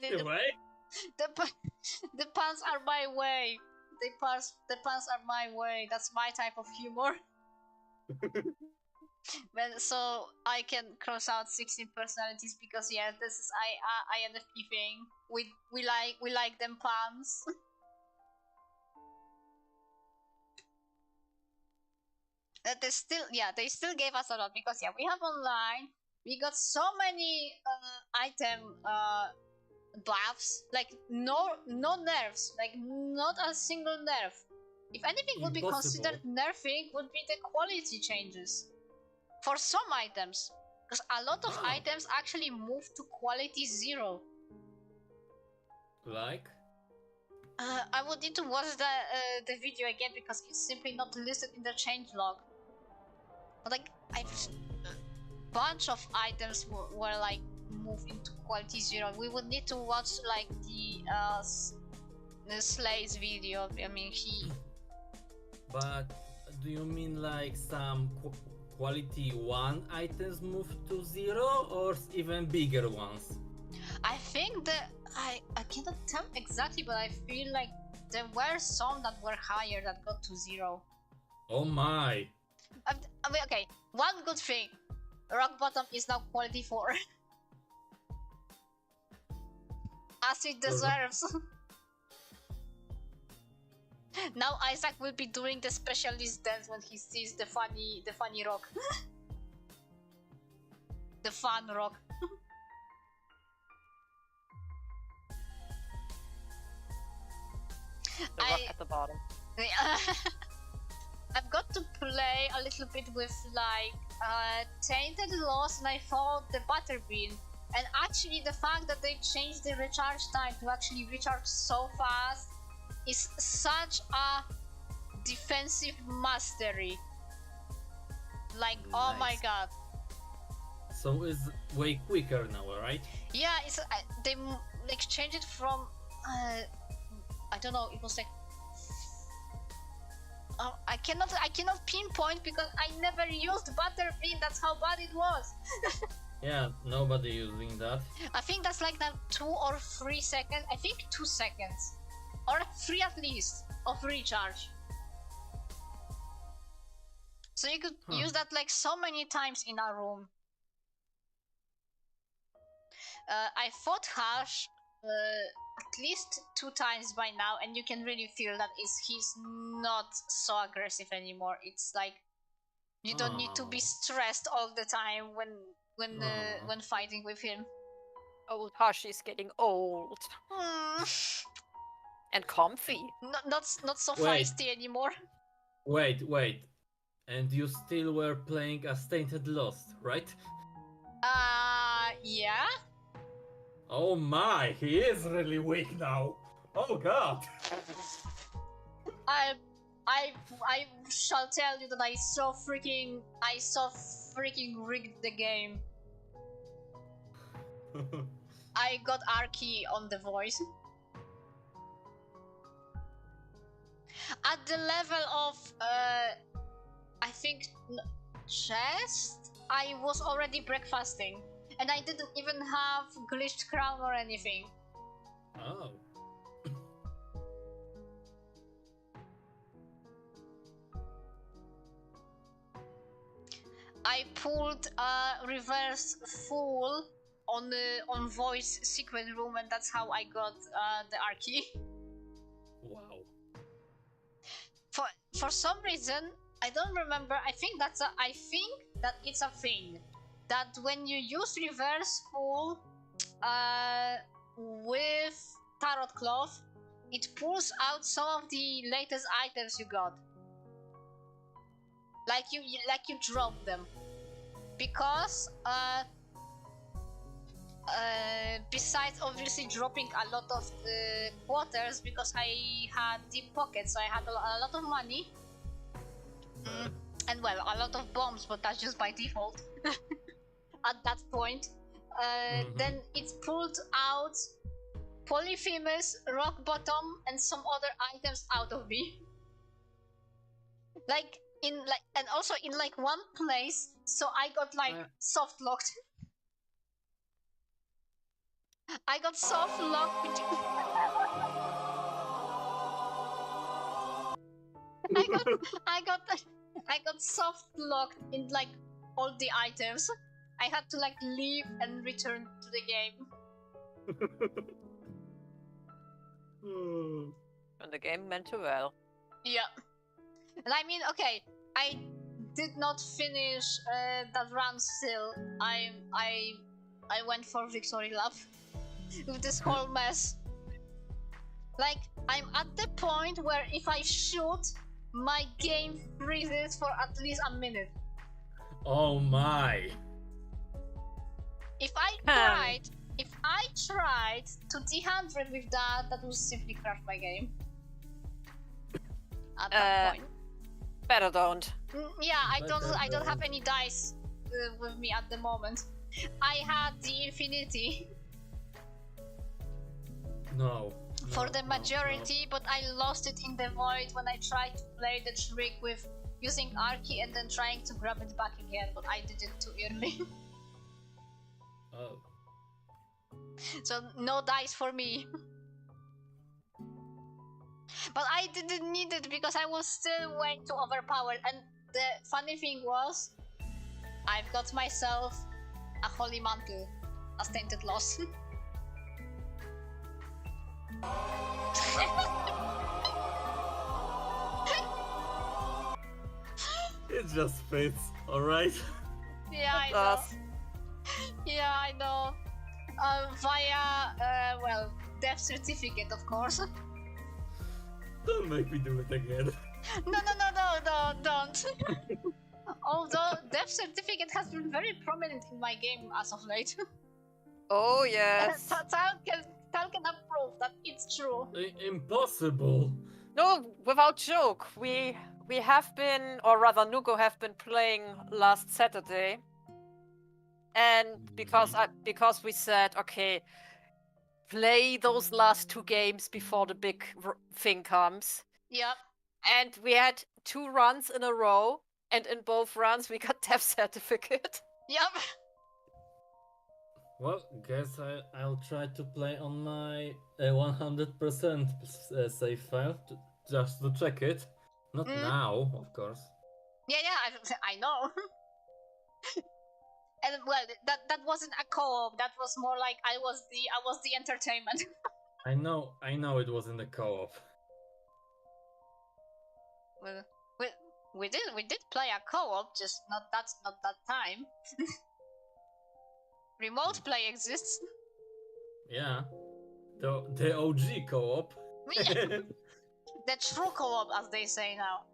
the puns are my way. The puns are my way. That's my type of humor. Well, so I can cross out 16 personalities because yeah, this is INFP thing. We like them plans. They still gave us a lot because yeah, we have online. We got so many item buffs, like no nerfs, like not a single nerf. If anything would be considered nerfing, would be the quality changes for some items, because a lot of items actually move to quality 0. Like? I would need to watch the video again because it's simply not listed in the changelog. But like, a bunch of items were like moved into quality 0. We would need to watch like the Slay's video. I mean, he. But do you mean like some quality 1 items moved to 0 or even bigger ones? I think that I cannot tell exactly, but I feel like there were some that were higher that got to 0. Oh my! I mean, okay, one good thing, rock bottom is now quality 4. As it deserves. Now Isaac will be doing the specialist dance when he sees the funny rock. The fun rock. The rock at the bottom. I've got to play a little bit with like Tainted Lost, and I found the butter bean. And actually the fact that they changed the recharge time to actually recharge so fast is such a defensive mastery. Like, nice. Oh my god. So it's way quicker now, right? Yeah, it's they like changed it from I don't know, it was like I cannot pinpoint because I never used butterbean. That's how bad it was. Yeah, nobody using that. I think that's like now 2 or 3 seconds. I think 2 seconds or 3 at least of recharge. So you could use that like so many times in a room. I fought Harsh at least 2 times by now, and you can really feel that he's not so aggressive anymore. It's like you don't need to be stressed all the time when fighting with him. Old Hashi's getting old. And comfy. Not so feisty anymore. Wait. And you still were playing as Tainted Lost, right? Yeah. Oh my, he is really weak now. Oh god. I shall tell you that I so freaking rigged the game. I got Arky on the voice. At the level of I think chest, I was already breakfasting. And I didn't even have glitched crown or anything. Oh. I pulled a reverse full on voice secret room, and that's how I got the Arky. Wow. For some reason, I don't remember. I think that it's a thing. That when you use reverse full with Tarot Cloth, it pulls out some of the latest items you got. Like you drop them. Because besides obviously dropping a lot of quarters, because I had deep pockets, so I had a lot of money. And well, a lot of bombs, but that's just by default. At that point, then it's pulled out Polyphemus, Rock Bottom, and some other items out of me. And also in like one place, so I got like soft locked. I got soft locked. I got I got soft locked in like all the items. I had to like leave and return to the game. And the game meant well. Yeah. And I mean, okay, I did not finish that run still. I went for victory lap with this whole mess. Like, I'm at the point where if I shoot, my game freezes for at least a minute. Oh my! If I tried to D100 with that would simply crash my game. At that point. Better don't. Yeah, I don't have any dice with me at the moment. I had the infinity No. for the majority, but I lost it in the void when I tried to play the trick with using Archie and then trying to grab it back again, but I did it too early. Oh. So no dice for me. But I didn't need it because I was still way too overpowered, and the funny thing was, I've got myself a holy mantle, a tainted loss. It just fits, alright? Yeah, I know. Yeah, I know. Via, well, death certificate, of course. Don't make me do it again. No, don't. Although death certificate has been very prominent in my game as of late. Oh yes. Tal can approve that it's true. Impossible! No, without joke. We have been, or rather Nugo have been playing last Saturday. And because we said, okay, play those last 2 games before the big thing comes. Yep. And we had 2 runs in a row, and in both runs we got death certificate. Yep. Well, guess I'll try to play on my 100% save file, just to check it. Not now, of course. Yeah, I know. And well, that wasn't a co-op. That was more like I was the entertainment. I know it was in the co-op. Well, we did play a co-op, just not that time. Remote play exists. Yeah. The OG co-op. The true co-op, as they say now.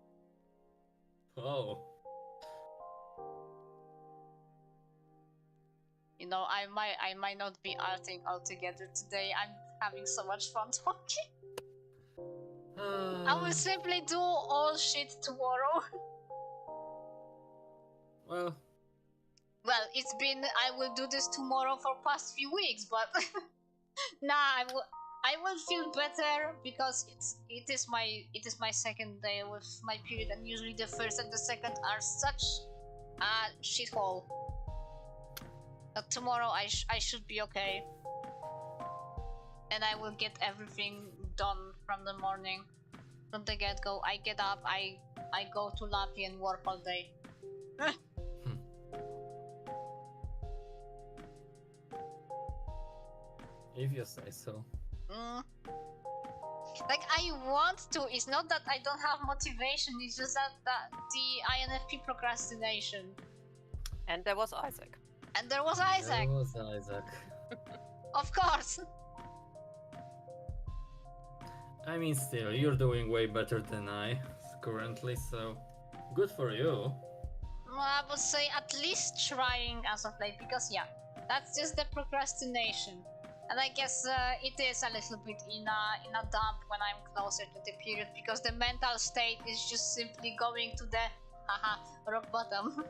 Oh. You know, I might not be arting altogether today. I'm having so much fun talking. I will simply do all shit tomorrow. Well, it's been, I will do this tomorrow for past few weeks, but nah, I will feel better because it is my second day with my period, and usually the first and the second are such a shithole. But tomorrow I should be okay, and I will get everything done from the morning, from the get-go. I get up, I go to Lappy and work all day. If you say so. Like, I want to. It's not that I don't have motivation. It's just that the INFP procrastination. And there was Isaac. And there was Isaac. There was Isaac. Of course. I mean, still, you're doing way better than I currently, so good for you. I would say at least trying as of late, because yeah, that's just the procrastination. And I guess it is a little bit in a dump when I'm closer to the period, because the mental state is just simply going to the rock bottom.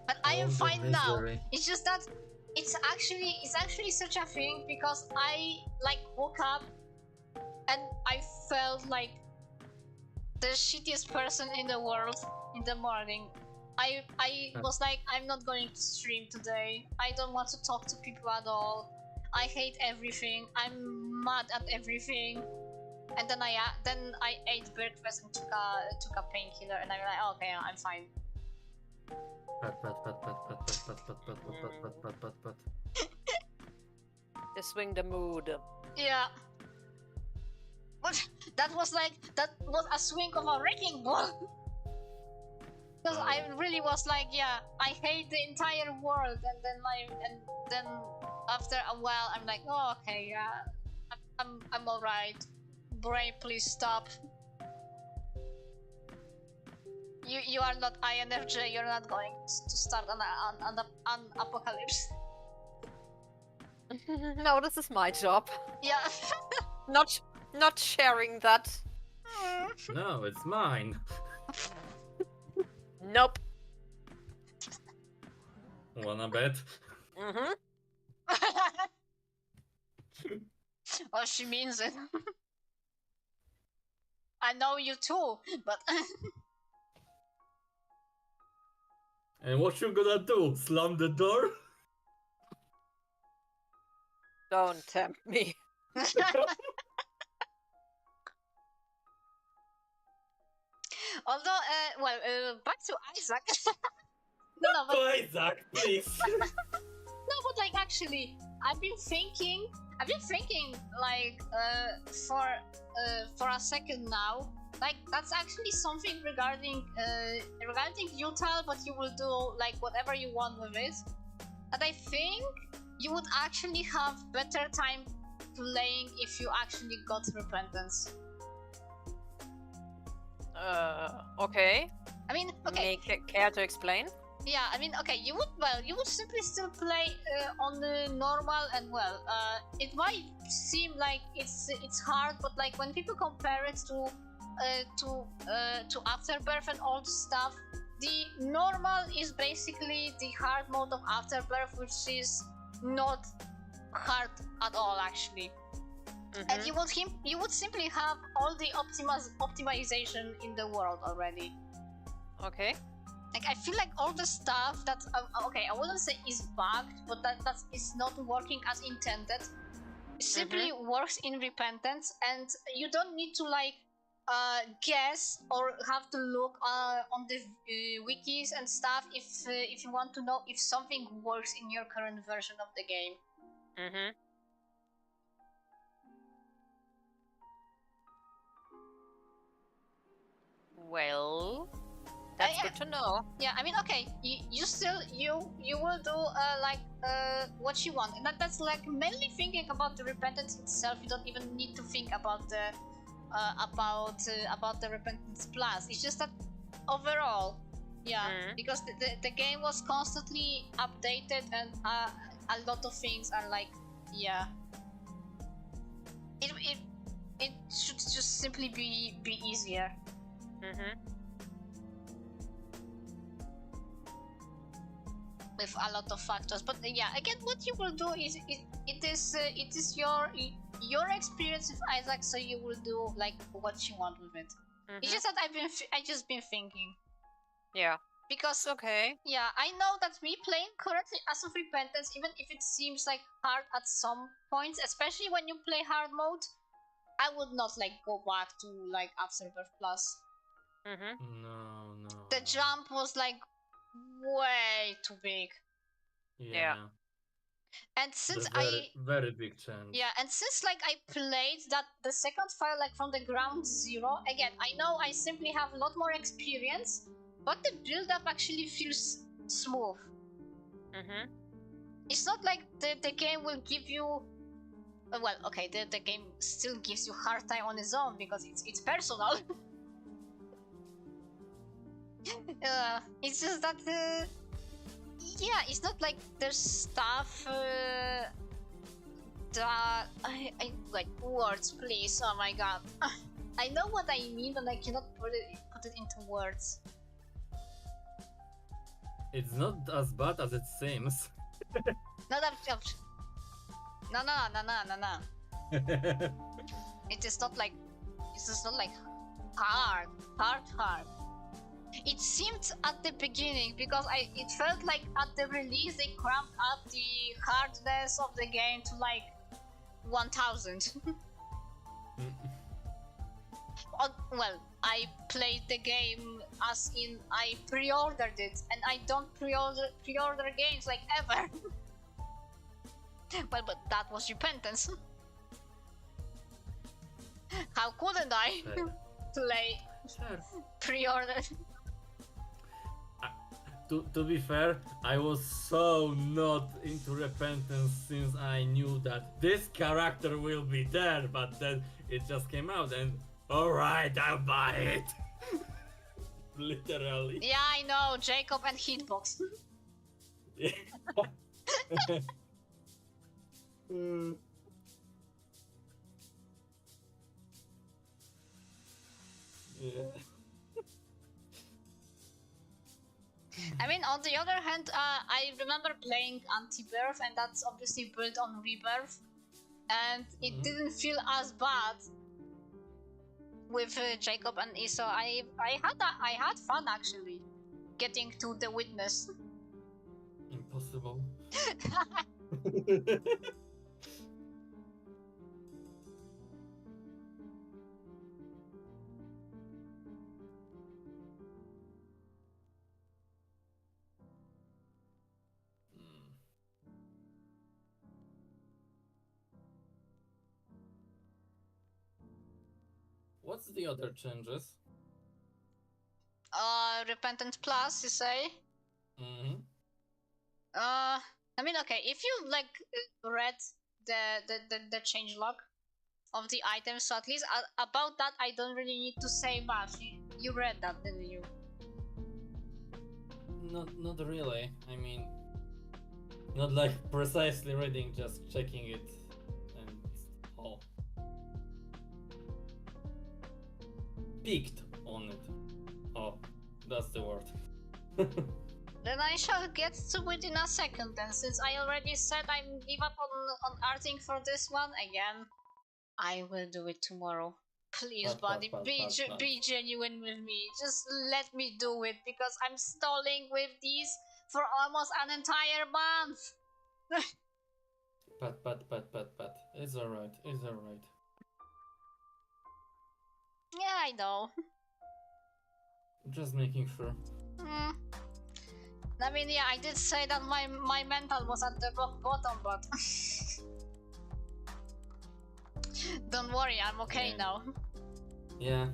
But I am fine now. It's just that it's actually such a thing, because I like woke up and I felt like the shittiest person in the world in the morning. I was like, I'm not going to stream today. I don't want to talk to people at all. I hate everything. I'm mad at everything. And then I ate breakfast and took a painkiller, and I'm like, okay, I'm fine. Pat. To swing the mood. Yeah. But that was a swing of a wrecking ball. Because I really was like, yeah, I hate the entire world, and then after a while, I'm like, oh, okay, yeah, I'm alright. Brain, please stop. You are not INFJ. You're not going to start an apocalypse. No, this is my job. Yeah. Not sharing that. No, it's mine. Nope. Wanna bet? Mm-hmm. Oh, she means it. I know you too, but And what you gonna do? Slam the door? Don't tempt me. although, back to Isaac. no, but Isaac, please. no, but like actually, I've been thinking like for a second now. Like that's actually something regarding Utal, but you will do like whatever you want with it. And I think you would actually have better time playing if you actually got repentance. Okay. I mean, okay. Care to explain? Yeah, I mean, okay, you would simply still play on the normal, and it might seem like it's hard, but like when people compare it to Afterbirth and all the stuff, the normal is basically the hard mode of Afterbirth, which is not hard at all actually. Mm-hmm. And you would simply have all the optimization in the world already. Okay. Like I feel like all the stuff that okay, I wouldn't say is bugged, but that is not working as intended. It simply works in Repentance, and you don't need to like guess or have to look on the wikis and stuff if you want to know if something works in your current version of the game. Mm-hmm. Well, that's good to know. Yeah, I mean, okay, you still will do what you want, and that's like mainly thinking about the repentance itself. You don't even need to think about the repentance plus. It's just that overall, yeah, because the game was constantly updated, and a lot of things are like, yeah, it should just simply be easier. With a lot of factors, but yeah, again, what you will do is it is your experience with Isaac, so you will do like what you want with it. It's just that I just been thinking. Yeah. Because okay. Yeah, I know that we playing currently as of Repentance, even if it seems like hard at some points, especially when you play hard mode, I would not like go back to like Afterbirth Plus. No. The jump was like way too big. Yeah. And since very big change. Yeah, and since like I played the second file like from the ground zero, again, I know I simply have a lot more experience, but the build up actually feels smooth. It's not like the game will give you well, okay, the game still gives you hard time on its own because it's personal. It's just that yeah, it's not like there's stuff that I like words, please. Oh my god. I know what I mean, but I cannot put it into words. It's not as bad as it seems. No. It is not like hard. It seemed at the beginning because it felt like at the release they cramped up the hardness of the game to like 1000. well, I played the game as in I pre-ordered it, and I don't pre-order games like ever. Well, but that was repentance. How couldn't I play pre-order? To be fair, I was so not into repentance since I knew that this character will be there, but then it just came out and alright, I'll buy it. Literally. Yeah, I know, Jacob and Hitbox. Yeah. Yeah. I mean, on the other hand, I remember playing Anti-Birth, and that's obviously built on Rebirth, and it didn't feel as bad with Jacob and Iso. I had fun actually getting to the witness. Impossible. What's the other changes? Repentance Plus, you say? I mean, okay, if you like read the change log of the items, so at least about that I don't really need to say much. You read that, didn't you? Not really. I mean, not like precisely reading, just checking it and all. Peeked on it. Oh, that's the word. Then I shall get to it in a second then, since I already said I give up on arting for this one again. I will do it tomorrow. Please, buddy, be genuine with me. Just let me do it, because I'm stalling with these for almost an entire month. But. It's alright. It's alright. Yeah, I know. Just making sure. I mean, yeah, I did say that my mental was at the rock bottom, but don't worry, I'm okay now. Yeah.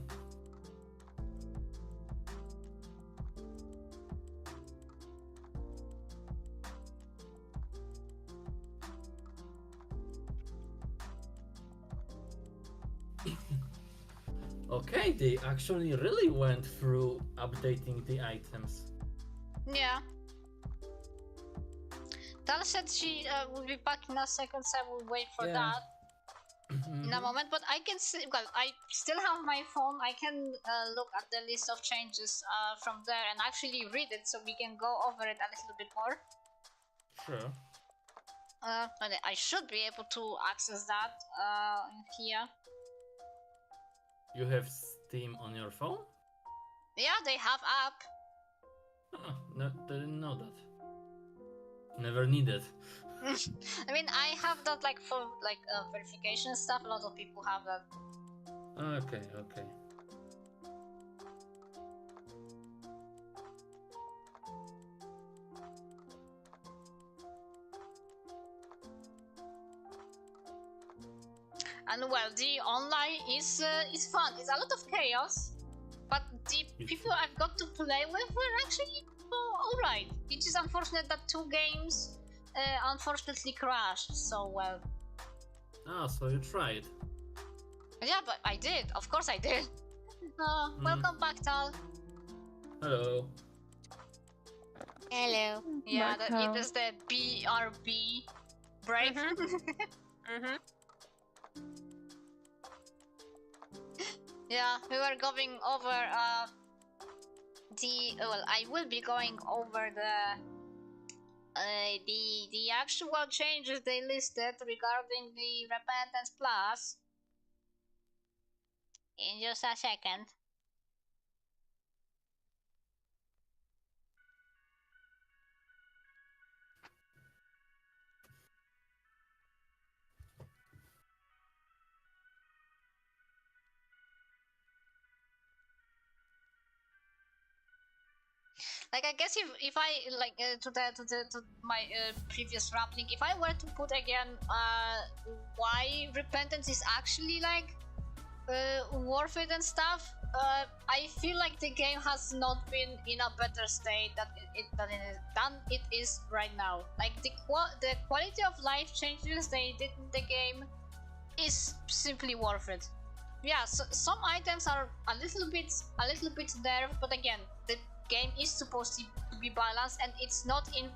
Okay, they actually really went through updating the items. Yeah. Tal said she will be back in a second, so I will wait for that in a moment. But I can see, well, I still have my phone. I can look at the list of changes from there and actually read it, so we can go over it a little bit more. Sure. And I should be able to access that here. You have Steam on your phone? Yeah, they have app. Oh, no, didn't know that. Never needed. I mean, I have that like for like verification stuff. A lot of people have that. Okay. And well, the online is fun. It's a lot of chaos, but the people I've got to play with were actually alright. It is unfortunate that 2 games unfortunately crashed. So well. Ah, so you tried. Yeah, but I did. Of course I did. Welcome back, Tal. Hello. Hello. Yeah, it is the BRB break. Yeah, we were going over I will be going over the actual changes they listed regarding the Repentance Plus in just a second. Like I guess if I like to my previous rambling, if I were to put again why repentance is actually like worth it and stuff, I feel like the game has not been in a better state than it is right now. Like the quality of life changes they did in the game is simply worth it. Yeah, so some items are a little bit nerfed, but again, the game is supposed to be balanced, and it's not in.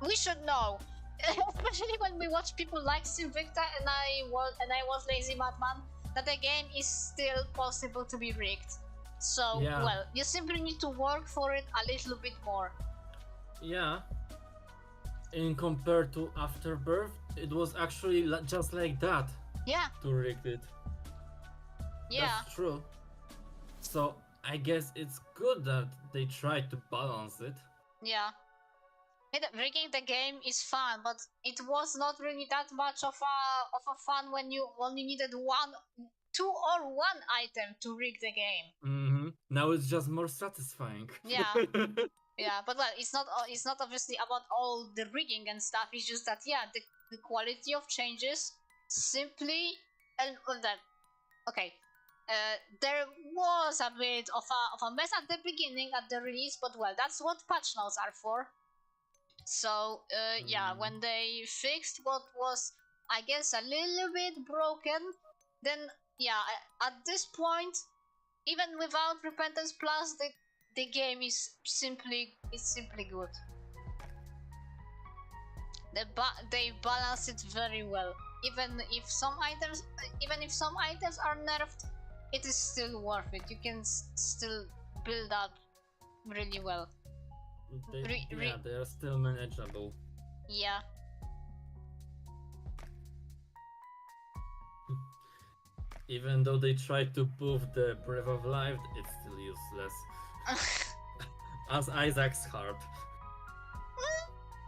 We should know, especially when we watch people like Sinvicta and I was Lazy Madman, that the game is still possible to be rigged. So Yeah. well, you simply need to work for it a little bit more. Yeah. In compared to Afterbirth, it was actually just like that Yeah, to rig it. yeah, That's true. So I guess it's good that they tried to balance it. yeah. Rigging the game is fun, but it was not really that much of a fun when you only needed two or one item to rig the game. Mm-hmm. Now it's just more satisfying. Yeah. Yeah, but well, it's not obviously about all the rigging and stuff. It's just that the quality of changes simply and that okay. There was a bit of a mess at the beginning at the release, but well, that's what patch notes are for. So yeah, when they fixed what was, I guess, a little bit broken, then yeah, at this point, even without Repentance Plus, the game is simply good. They balance it very well. Even if some items are nerfed, it is still worth it. You can still build up really well. They are still manageable. Yeah. Even though they tried to buff the Breath of Life, it's still useless. As Isaac's heart.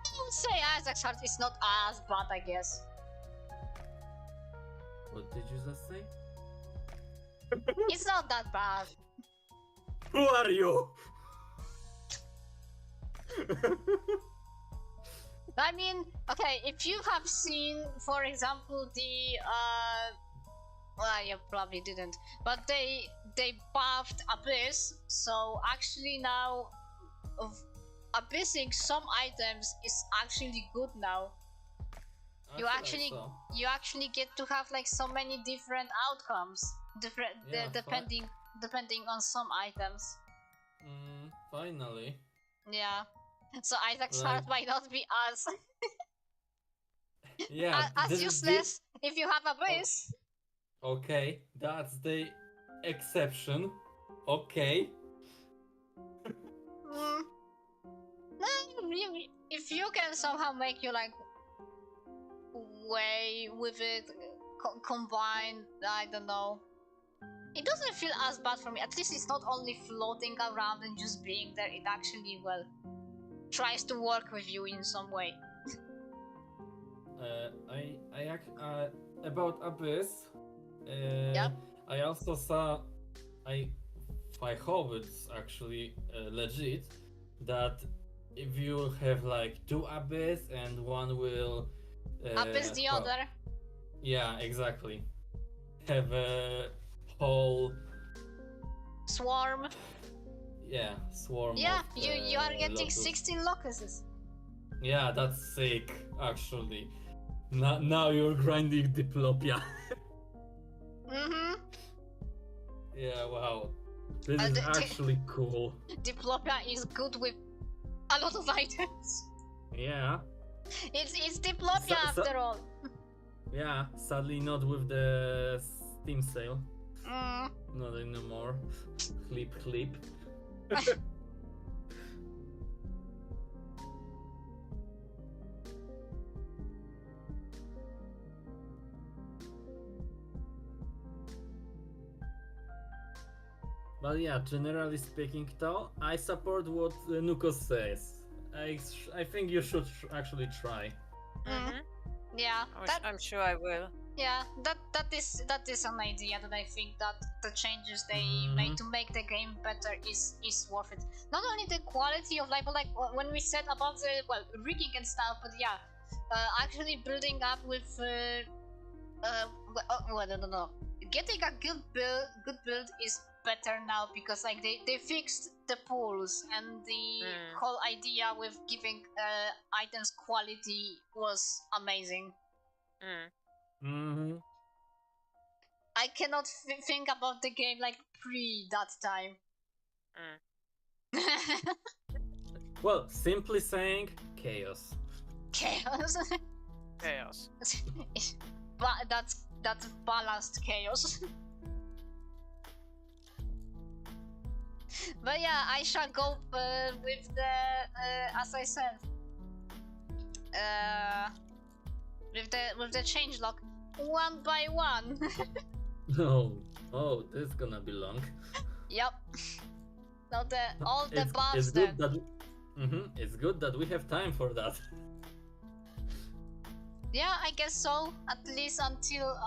I would say Isaac's heart is not as bad, I guess. What did you just say? It's not that bad. Who are you? I mean, okay, if you have seen, for example, the well, you probably didn't, but they buffed Abyss, so actually now abyssing some items is actually good now. You actually get to have like so many different outcomes, depending on some items. Finally. Yeah. So Isaac's heart might not be as Yeah. as useless if you have Abyss. Okay, that's the exception. Okay. If you can somehow make you like way with it combined, I don't know. It doesn't feel as bad for me. At least it's not only floating around and just being there. It actually tries to work with you in some way. About Abyss. Yep. I also saw. I hope it's actually legit that if you have like two Abyss and one will Abyss the other. Yeah, exactly. Have a whole swarm. Yeah, swarm. Yeah, of, you are getting locusts. 16 locusts. Yeah, that's sick, actually. Now you're grinding Diplopia. Mm-hmm. Yeah, wow. This is actually cool. Diplopia is good with a lot of items. Yeah. It's Diplopia after all. Yeah, sadly not with the Steam sale. Mm. Not anymore. Clip. But yeah, generally speaking though, I support what Nuko says. I think you should actually try. Mm. Yeah. I'm sure I will. Yeah, that is an idea that I think that the changes they made to make the game better is worth it. Not only the quality of life, but like when we said about the rigging and stuff, but yeah, actually building up with no. Getting a good build is better now because like they fixed the pools and the whole idea with giving items quality was amazing. I cannot think about the game like pre that time. Well, simply saying, chaos. Chaos. Chaos. But that's balanced chaos. But yeah, I shall go with the as I said, with the changelog one by one. Oh, this is gonna be long. Yep. So all the buffs it's good that it's good that we have time for that. Yeah, I guess so. At least until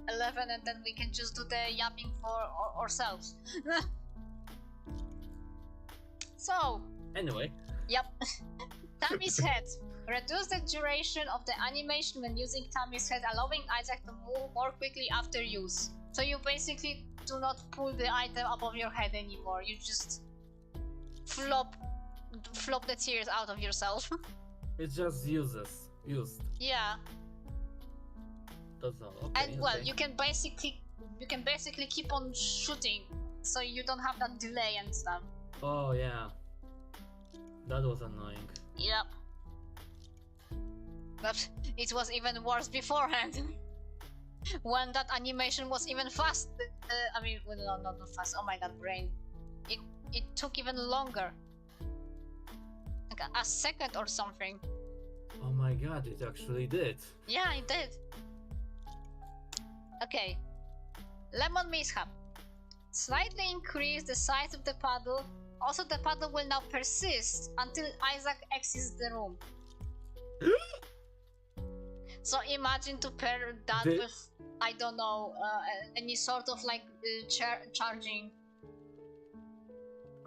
11, and then we can just do the yapping for ourselves. So Anyway. Yep. Tammy's head. Reduce the duration of the animation when using Tammy's head, allowing Isaac to move more quickly after use. So you basically do not pull the item above your head anymore. You just flop the tears out of yourself. It just used. Yeah. That's all. Okay, And you can basically keep on shooting, so you don't have that delay and stuff. Oh yeah. That was annoying. Yep. But it was even worse beforehand. When that animation was even fast. Not fast. Oh my god, brain. It took even longer. Like a second or something. Oh my god, it actually did. Yeah, it did. Okay. Lemon mishap. Slightly increase the size of the puddle. Also, the puddle will now persist until Isaac exits the room. So imagine to pair that with, I don't know, any sort of like charging.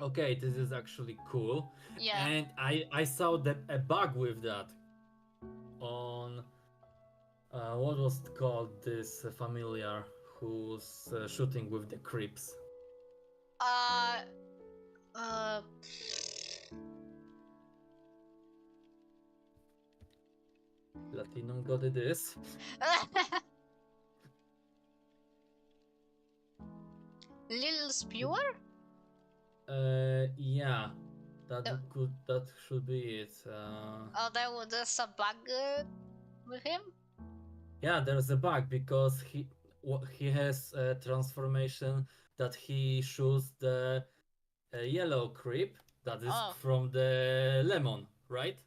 Okay, this is actually cool. Yeah. And I saw a bug with that on what was it called, this familiar who's shooting with the creeps. Platinum God it is. Little Spewer? Yeah. That should be it. There's a bug with him? Yeah, there's a bug because he has a transformation that he shoots the yellow creep that is from the lemon, right?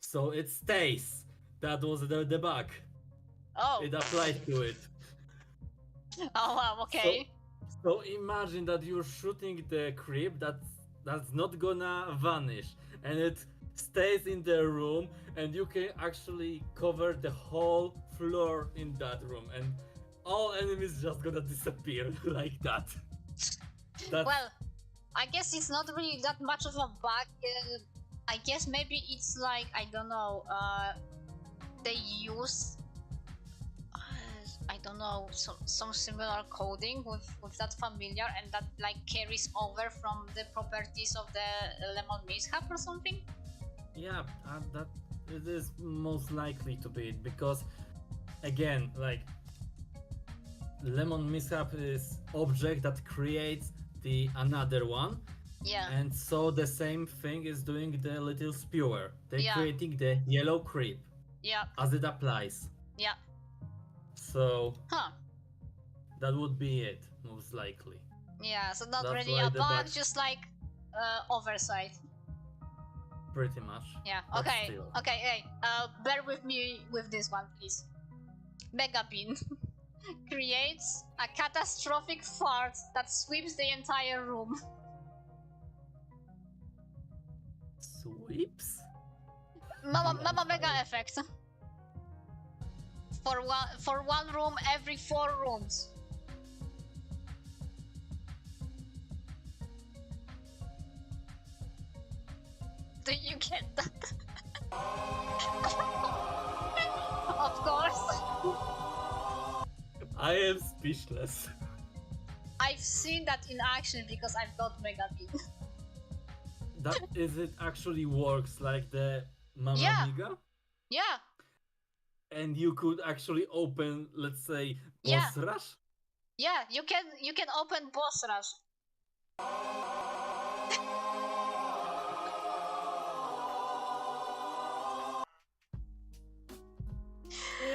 So it stays. That was the bug. Oh. It applied to it. Oh wow, okay. So imagine that you're shooting the creep that's not gonna vanish, and it stays in the room, and you can actually cover the whole floor in that room, and all enemies just gonna disappear like that. Well, I guess it's not really that much of a bug. I guess maybe it's like, I don't know, they use I don't know, some similar coding with that familiar, and that like carries over from the properties of the lemon mishap or something. Yeah, that it is most likely to be it, because again, like, lemon mishap is object that creates the another one. Yeah. And so the same thing is doing the little spewer. They're creating the yellow creep. Yeah. As it applies. Yeah. So that would be it, most likely. Yeah, so not That's really why a the bug, just like oversight. Pretty much. Yeah. But Okay. still. Okay. Hey, bear with me with this one, please. Megapin creates a catastrophic fart that sweeps the entire room. Sweeps? Mama Mega effect. for one room every 4 rooms. Do you get that? Of course. I am speechless. I've seen that in action because I've got Mega Bean. That is it actually works like the Mama Yeah. Miga? Yeah, And you could actually open, let's say, Yeah. boss rush? yeah, you can open boss rush.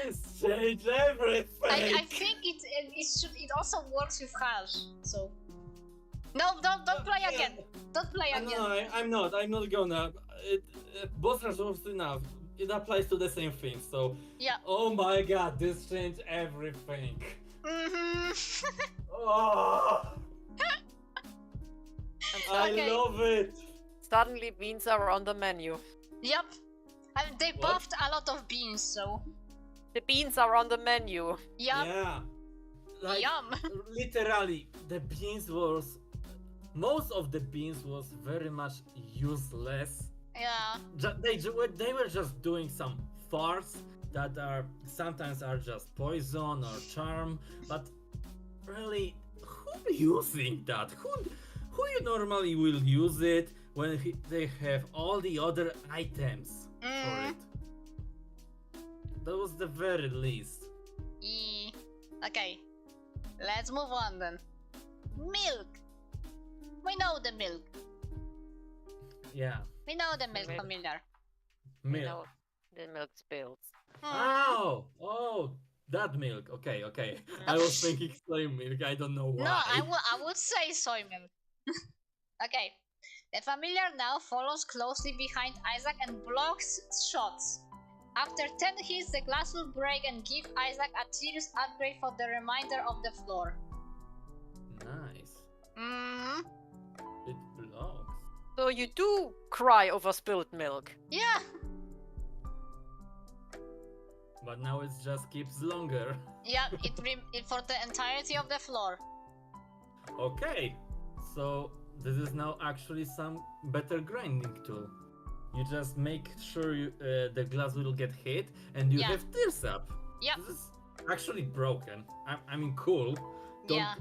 It's changed everything! I think it also works with hash. So no, don't play again. Don't play again. No, I'm not gonna. Boss rush was enough. It applies to the same thing, so. Yeah. Oh my god, this changed everything. Mm-hmm. Oh, I Okay. love it! Suddenly beans are on the menu. Yep. And they What? buffed a lot of beans, so The beans are on the menu. yep. Yeah. Like, Yum. literally, the beans was. Most of the beans was very much useless. Yeah. They were just doing some farts that are sometimes are just poison or charm, but really, who using that? Who you normally will use it when they have all the other items for Mm. it? That was the very least. Okay. Let's move on then. Milk. We know the milk. Yeah, We know the milk Milk. familiar. You milk. know, the milk spills. Oh, that milk. Okay. I was thinking soy milk. I don't know why. No, I would say soy milk. Okay. The familiar now follows closely behind Isaac and blocks shots. After 10 hits, the glass will break and give Isaac a serious upgrade for the remainder of the floor. Nice. Mm. It blocks. So you do cry over spilled milk. Yeah. But now it just keeps longer. Yeah. It for the entirety of the floor. Okay, so this is now actually some better grinding tool. You just make sure the glass will get hit, and you Yeah. have tears up. Yep. This is actually broken. I mean, cool.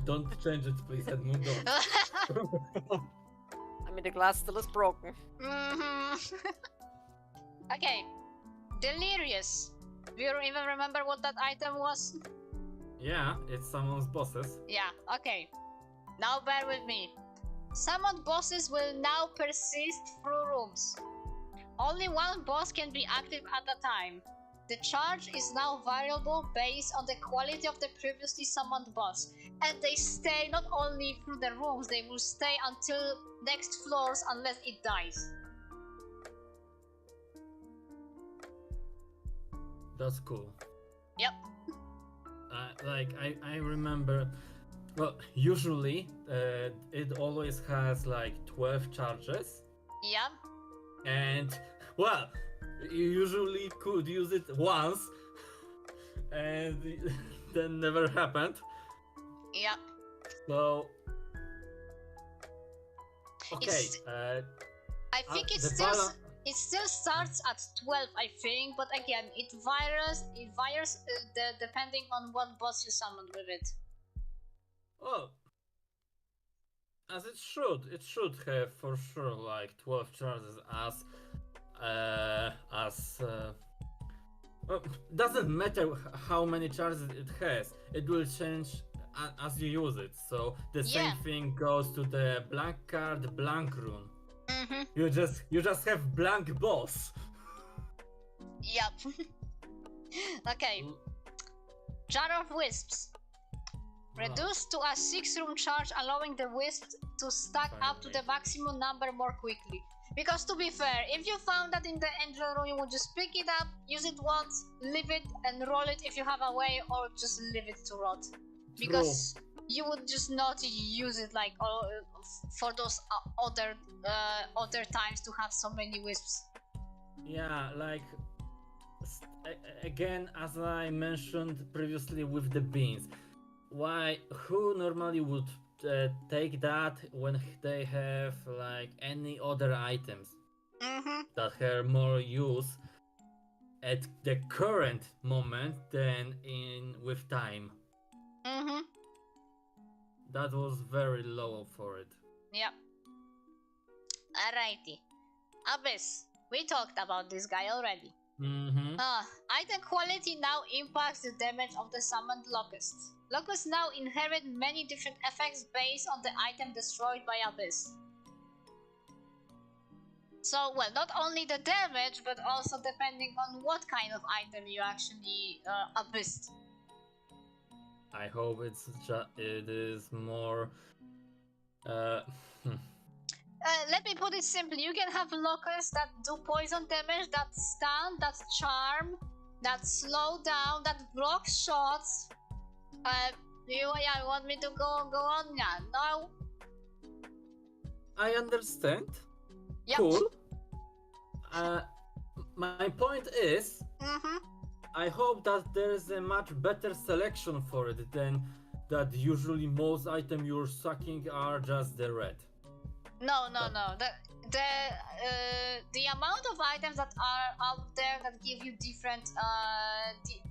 Don't change it, please, Edmund. Don't. I mean, the glass still is broken. Okay. Delirious. Do you even remember what that item was? Yeah, it's someone's bosses. Yeah, okay. Now bear with me. Summoned bosses will now persist through rooms. Only one boss can be active at a time. The charge is now variable based on the quality of the previously summoned boss. And they stay not only through the rooms, they will stay until next floors unless it dies. That's cool. Yep. I remember. Well, usually it always has like 12 charges, Yeah. and well, you usually could use it once, and then never happened. Yeah. So okay, It's- I think the it still starts at 12, I think, but again, it varies depending on what boss you summoned with it. oh, as it should have for sure like 12 charges well, doesn't matter how many charges it has, it will change as you use it. So the Yeah. same thing goes to the blank card, blank rune. Mm-hmm. You just have blank boss. Yep. Okay. Jar of Wisps. Reduced to a 6-room charge, allowing the wisps to stack up to the maximum number more quickly. Because to be fair, if you found that in the angel room, you would just pick it up, use it once, leave it, and roll it if you have a way, or just leave it to rot. Because you would just not use it like for those other times to have so many wisps. Yeah, like again, as I mentioned previously with the beans, who normally would take that when they have like any other items that have more use at the current moment than in with time? That was very low for it. Yep. Alrighty. Abyss. We talked about this guy already. Item quality now impacts the damage of the summoned locusts. Locusts now inherit many different effects based on the item destroyed by Abyss. So, well, not only the damage, but also depending on what kind of item you actually abyssed. I hope it is more. Let me put it simply. You can have locusts that do poison damage, that stun, that charm, that slow down, that block shots. You want me to go on? Yeah, no. I understand. Yep. Cool. My point is, I hope that there is a much better selection for it than that. Usually, most items you're sucking are just the red. No. The amount of items that are out there that give you different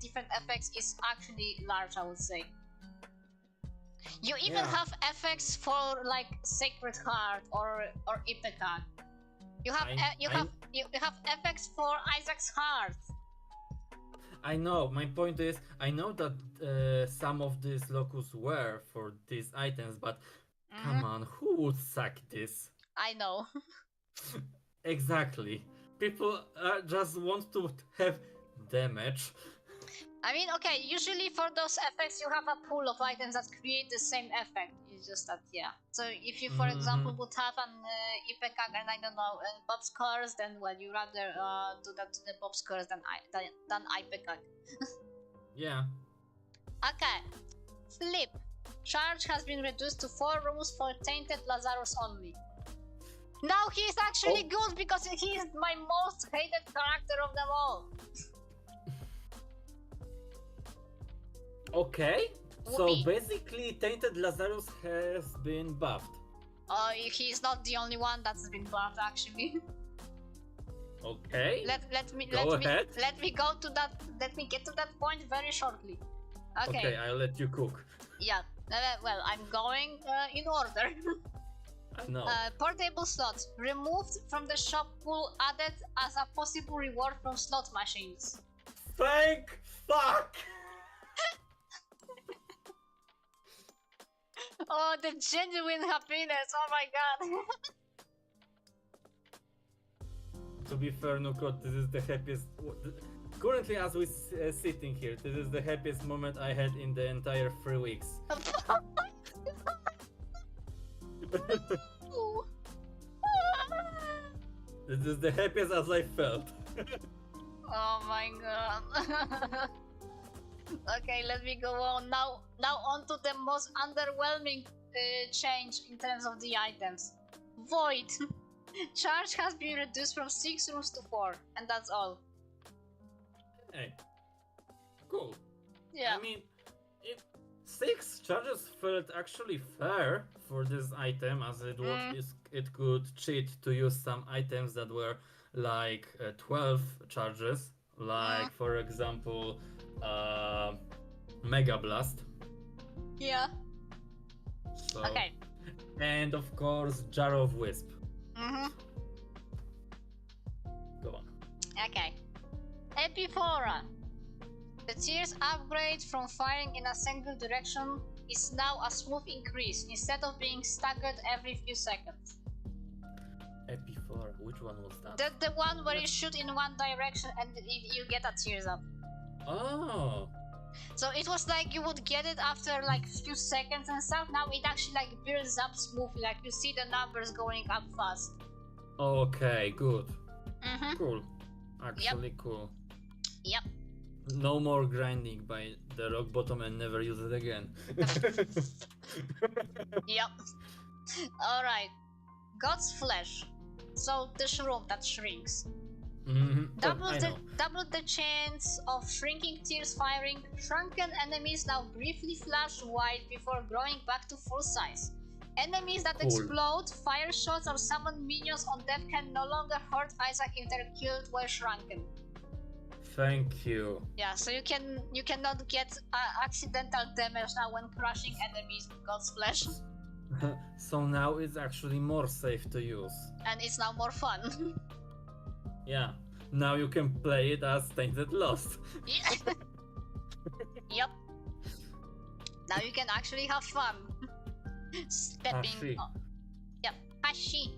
different effects is actually large, I would say. You even have effects for like Sacred Heart or Ipecac. You have effects for Isaac's Heart. I know. My point is, I know that some of these locus were for these items, but come on, who would suck this? I know. Exactly. People just want to have damage. I mean, okay, usually for those effects you have a pool of items that create the same effect. It's just that, yeah. So if you, for example, would have an Ipecac and I don't know, Bob's Curse, then well, you rather do that to the Bob's Curse than Ipecac. Yeah. Okay. Flip. Charge has been reduced to 4 rooms for Tainted Lazarus only. Now he's actually good because he is my most hated character of them all. Okay, so basically Tainted Lazarus has been buffed. He's not the only one that's been buffed actually. Okay. Let me get to that point very shortly. Okay, I'll let you cook. Yeah. Well, I'm going in order. I know. Portable slots removed from the shop pool, added as a possible reward from slot machines. Thank fuck! Oh, the genuine happiness! Oh my god! To be fair, Nukot, this is the happiest. Currently, as we sitting here, this is the happiest moment I had in the entire 3 weeks. This is the happiest as I felt. Oh my god. Okay, let me go on. Now on to the most underwhelming change in terms of the items. Void. Charge has been reduced from 6 rooms to 4, and that's all. Hey. Cool. Yeah. I mean, 6 charges felt actually fair for this item, as it could cheat to use some items that were like 12 charges, like for example, Mega Blast. Yeah. So, okay. And of course, Jar of Wisp. Go on. Okay. Epiphora. The tier's upgrade from firing in a single direction is now a smooth increase instead of being staggered every few seconds. Epiphora, which one was that? The one where you shoot in one direction and you get a tears up. Oh. So it was like you would get it after like few seconds and stuff. Now it actually like builds up smoothly, like you see the numbers going up fast. Okay, good. Cool. Actually cool. Yep. No more grinding by the rock bottom and never use it again. Yep. Alright. God's Flesh. So the shroom that shrinks. Double the chance of shrinking tears firing. Shrunken enemies now briefly flash white before growing back to full size. Enemies that explode, fire shots, or summon minions on death can no longer hurt Isaac if they're killed while shrunken. Thank you. Yeah, so you cannot get accidental damage now when crushing enemies with God's flesh. So now it's actually more safe to use. And it's now more fun. Yeah. Now you can play it as Tainted Lost. Yeah. Yep. Now you can actually have fun. Stepping Hashi. on. Yep. Hashi.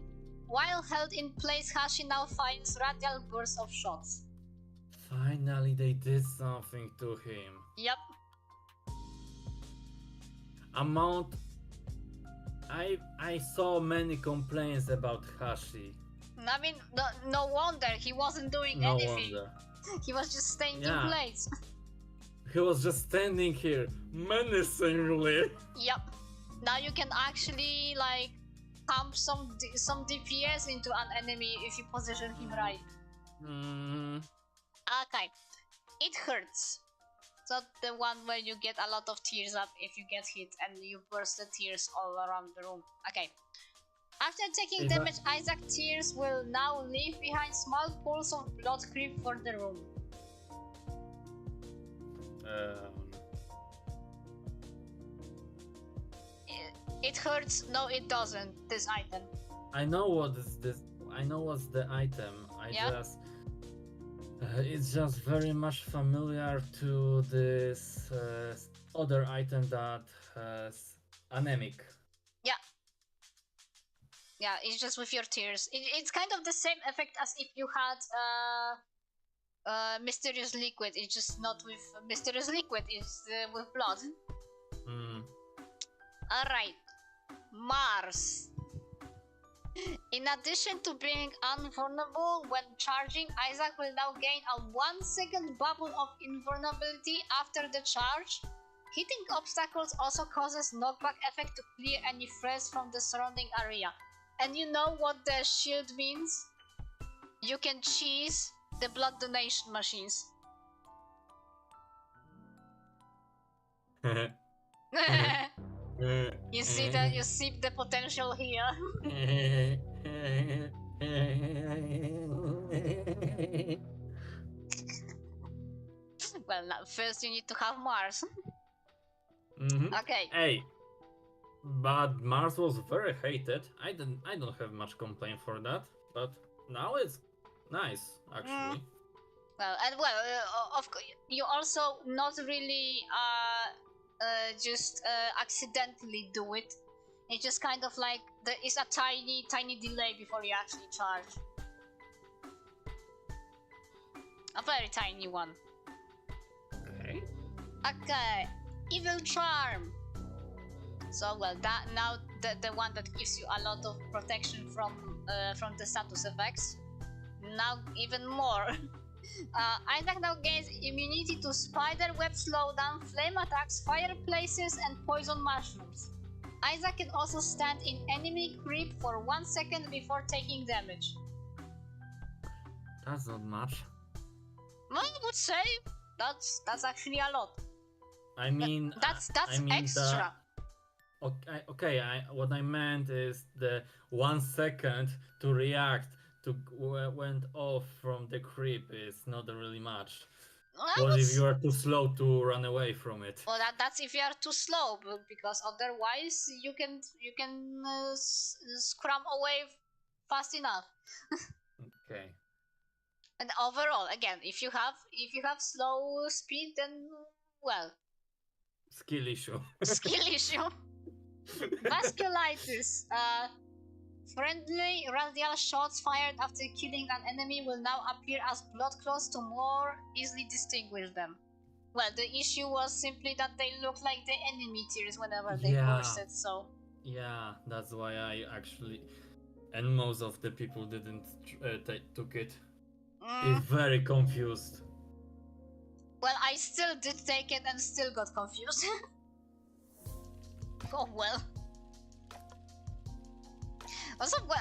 While held in place, Hashi now fires radial bursts of shots. Finally they did something to him. Yep. I saw many complaints about Hashi. I mean, no wonder he wasn't doing No anything. wonder. He was just staying Yeah. in place. He was just standing here menacingly. Yep. Now you can actually like pump some DPS into an enemy if you position him right. Okay. It hurts. So the one where you get a lot of tears up if you get hit and you burst the tears all around the room. Okay. After taking damage, Isaac tears will now leave behind small pools of blood creep for the room. It hurts. No, it doesn't. This item. I know what is this. I know what's the item. It's just very much familiar to this other item that has anemic. Yeah, it's just with your tears. It's kind of the same effect as if you had mysterious liquid. It's just not with mysterious liquid. It's with blood. Alright. Mars. In addition to being invulnerable when charging, Isaac will now gain a 1 second bubble of invulnerability after the charge. Hitting obstacles also causes knockback effect to clear any threats from the surrounding area. And you know what the shield means? You can cheese the blood donation machines. You see the potential here. Well, now, first you need to have Mars. Okay. Hey, but Mars was very hated. I don't have much complaint for that, but now it's nice actually. Well, of course, you also not really just accidentally do it. It's just kind of like there is a tiny delay before you actually charge. A very tiny one. Okay, Evil Charm. So well, that now the one that gives you a lot of protection from the status effects. Now even more. Isaac now gains immunity to spider web slowdown, flame attacks, fireplaces, and poison mushrooms. Isaac can also stand in enemy creep for 1 second before taking damage. That's not much. I would say that's actually a lot. I mean, that's I mean extra. Okay, what I meant is the 1 second to react to went off from the creep is not really much. What if you are too slow to run away from it? Well, that's if you are too slow, because otherwise you can scrum away fast enough. Okay. And overall, again, if you have slow speed, then well, Skill issue. Skill issue. Vasculitis. Friendly radial shots fired after killing an enemy will now appear as blood clots to more easily distinguish them. Well, the issue was simply that they look like the enemy tears whenever they bursted, so... Yeah, that's why I actually... And most of the people didn't took it. It's very confused. Well, I still did take it and still got confused. Oh well. Also, well,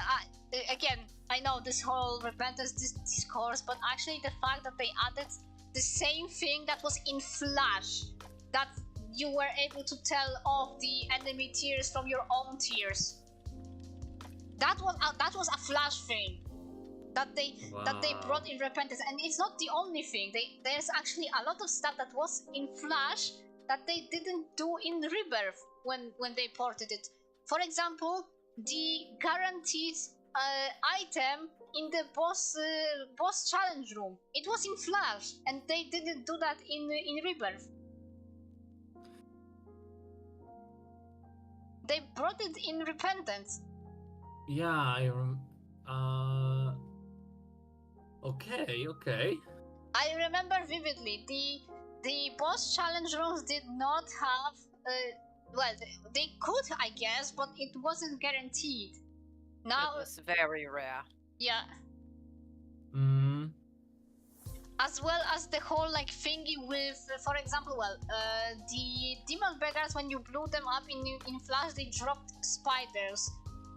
again, I know this whole repentance discourse, but actually the fact that they added the same thing that was in Flash, that you were able to tell off the enemy tears from your own tears. That was a Flash thing that they brought in repentance, and it's not the only thing. There's actually a lot of stuff that was in Flash that they didn't do in Rebirth when they ported it. For example, the guaranteed item in the boss challenge room. It was in Flash, and they didn't do that in Rebirth. They brought it in Repentance. Yeah, okay. I remember vividly the boss challenge rooms did not have well, they could, I guess, but it wasn't guaranteed. Now It was very rare. yeah. As well as the whole like thingy with, for example, the demon beggars, when you blew them up in Flash, they dropped spiders.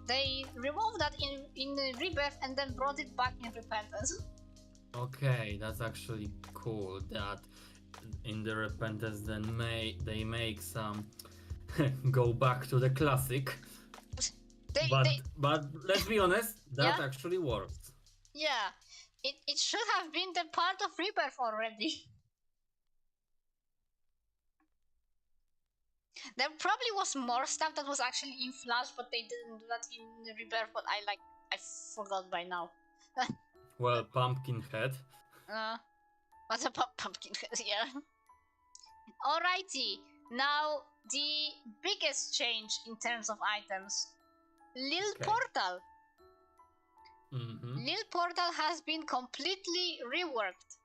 They removed that in Rebirth and then brought it back in Repentance. Okay, that's actually cool that in the Repentance then they make some go back to the classic. But let's be honest, that actually worked. Yeah, it should have been the part of Rebirth already. There probably was more stuff that was actually in Flash, but they didn't do that in Rebirth. But I forgot by now. Well, Pumpkinhead. What's a pumpkinhead? Yeah. Alrighty, now the biggest change in terms of items, Lil Portal. Lil Portal has been completely reworked.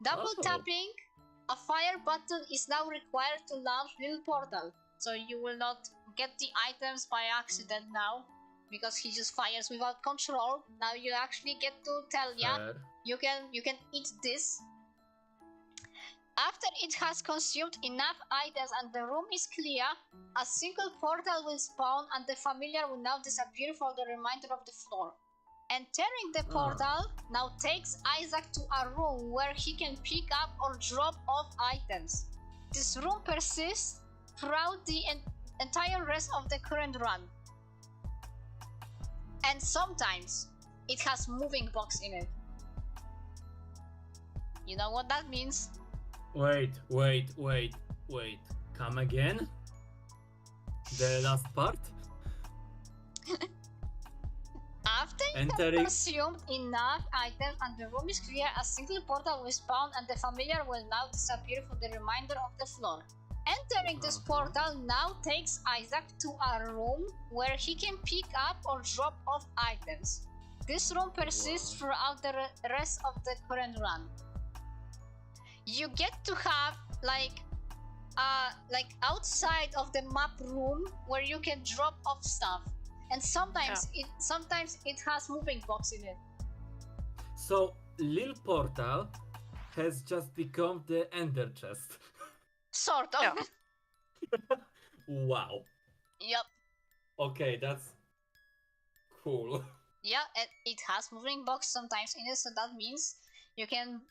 Double tapping a fire button is now required to launch Lil Portal, so you will not get the items by accident now, because he just fires without control. Now you actually get to tell, you can eat this. After it has consumed enough items and the room is clear, a single portal will spawn and the familiar will now disappear for the remainder of the floor. Entering the portal now takes Isaac to a room where he can pick up or drop off items. This room persists throughout the entire rest of the current run. And sometimes it has moving box in it. You know what that means? Wait. Come again? The last part? After you have consumed enough items and the room is clear, a single portal will spawn and the familiar will now disappear for the remainder of the floor. Entering this portal now takes Isaac to a room where he can pick up or drop off items. This room persists throughout the rest of the current run. You get to have like outside of the map room where you can drop off stuff, and sometimes it has moving box in it. So Lil Portal has just become the Ender chest. Sort of. Yeah. Wow. Yep. Okay, that's cool. Yeah, and it has moving box sometimes in it, so that means you can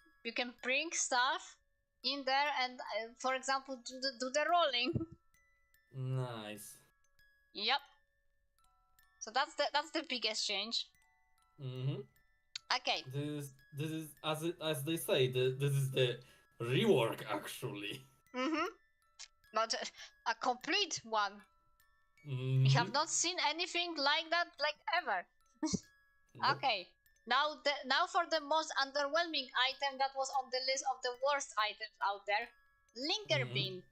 bring stuff in there and, for example, do the rolling. Nice. Yep. So that's the biggest change. Okay. This is as they say, this is the rework actually. But a complete one. We have not seen anything like that ever. Okay. Now for the most underwhelming item that was on the list of the worst items out there, Linker Bean.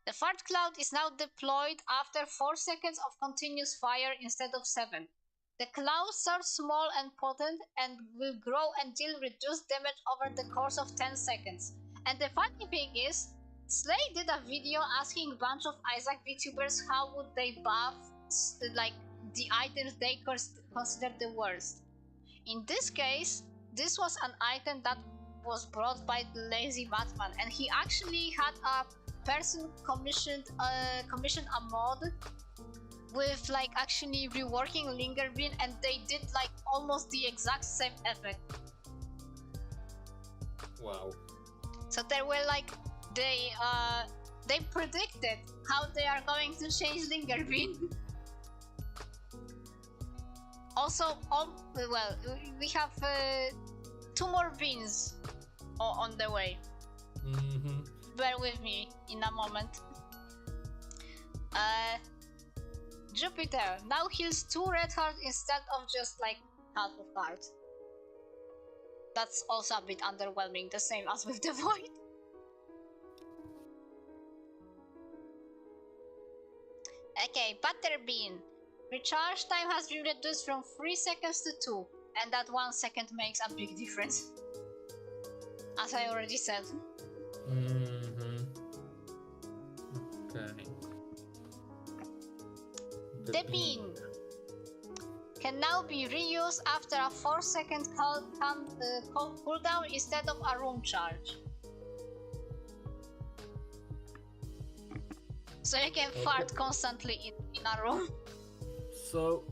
The fart cloud is now deployed after 4 seconds of continuous fire instead of 7. The cloud starts small and potent and will grow and deal reduced damage over the course of 10 seconds. And the funny thing is, Slay did a video asking a bunch of Isaac VTubers how would they buff like the items they consider the worst. In this case, this was an item that was brought by the Lazy Batman, and he actually had a person commissioned a mod with like actually reworking Linger Bean, and they did like almost the exact same effect. Wow. So they were like they predicted how they are going to change Linger Bean. Also, well, we have 2 more beans on the way. Bear with me in a moment. Jupiter now heals 2 red hearts instead of just like half a heart. That's also a bit underwhelming, the same as with the Void. Okay, Butterbean. Recharge time has been reduced from 3 seconds to 2, and that 1 second makes a big difference. As I already said. Okay. The bean can now be reused after a 4-second cooldown instead of a room charge. So you can fart constantly in a room. So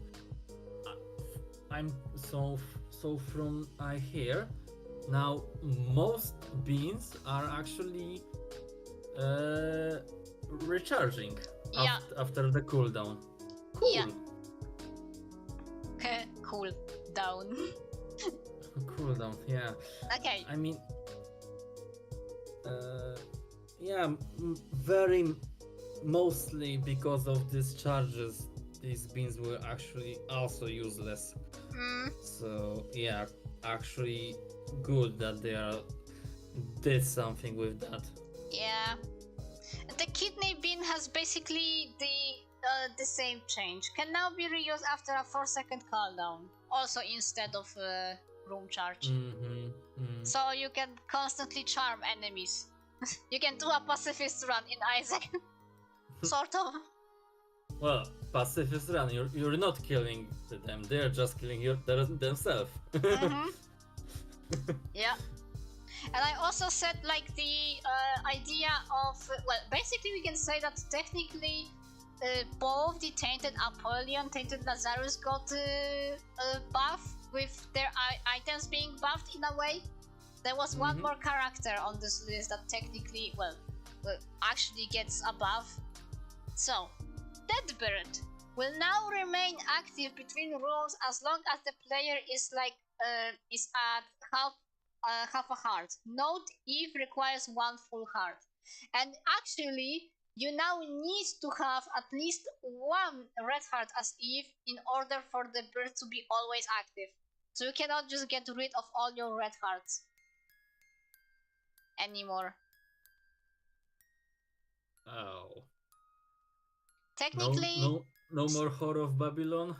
I'm so from I hear now most beans are actually recharging after the cooldown. Cool. Yeah. Cool down. Cooldown, yeah. Okay. I mean, yeah, very mostly because of these charges, these beans were actually also useless. So yeah, actually good that they did something with that. Yeah. The kidney bean has basically the same change. Can now be reused after a 4-second cooldown. Also instead of room charge. So you can constantly charm enemies. You can do a pacifist run in Isaac. Sort of. Well, pacifist run, you're not killing them, they're just killing themselves. Yeah. And I also said like the idea of, well, basically we can say that technically both the Tainted Apollyon, Tainted Lazarus got a buff with their items being buffed in a way. There was one more character on this list that technically, well, actually gets a buff. So, Deadbird will now remain active between rooms as long as the player is like is at half a heart. Note Eve requires 1 full heart, and actually you now need to have at least 1 red heart as Eve in order for the bird to be always active. So you cannot just get rid of all your red hearts anymore. Oh. Technically, no more Whore of Babylon.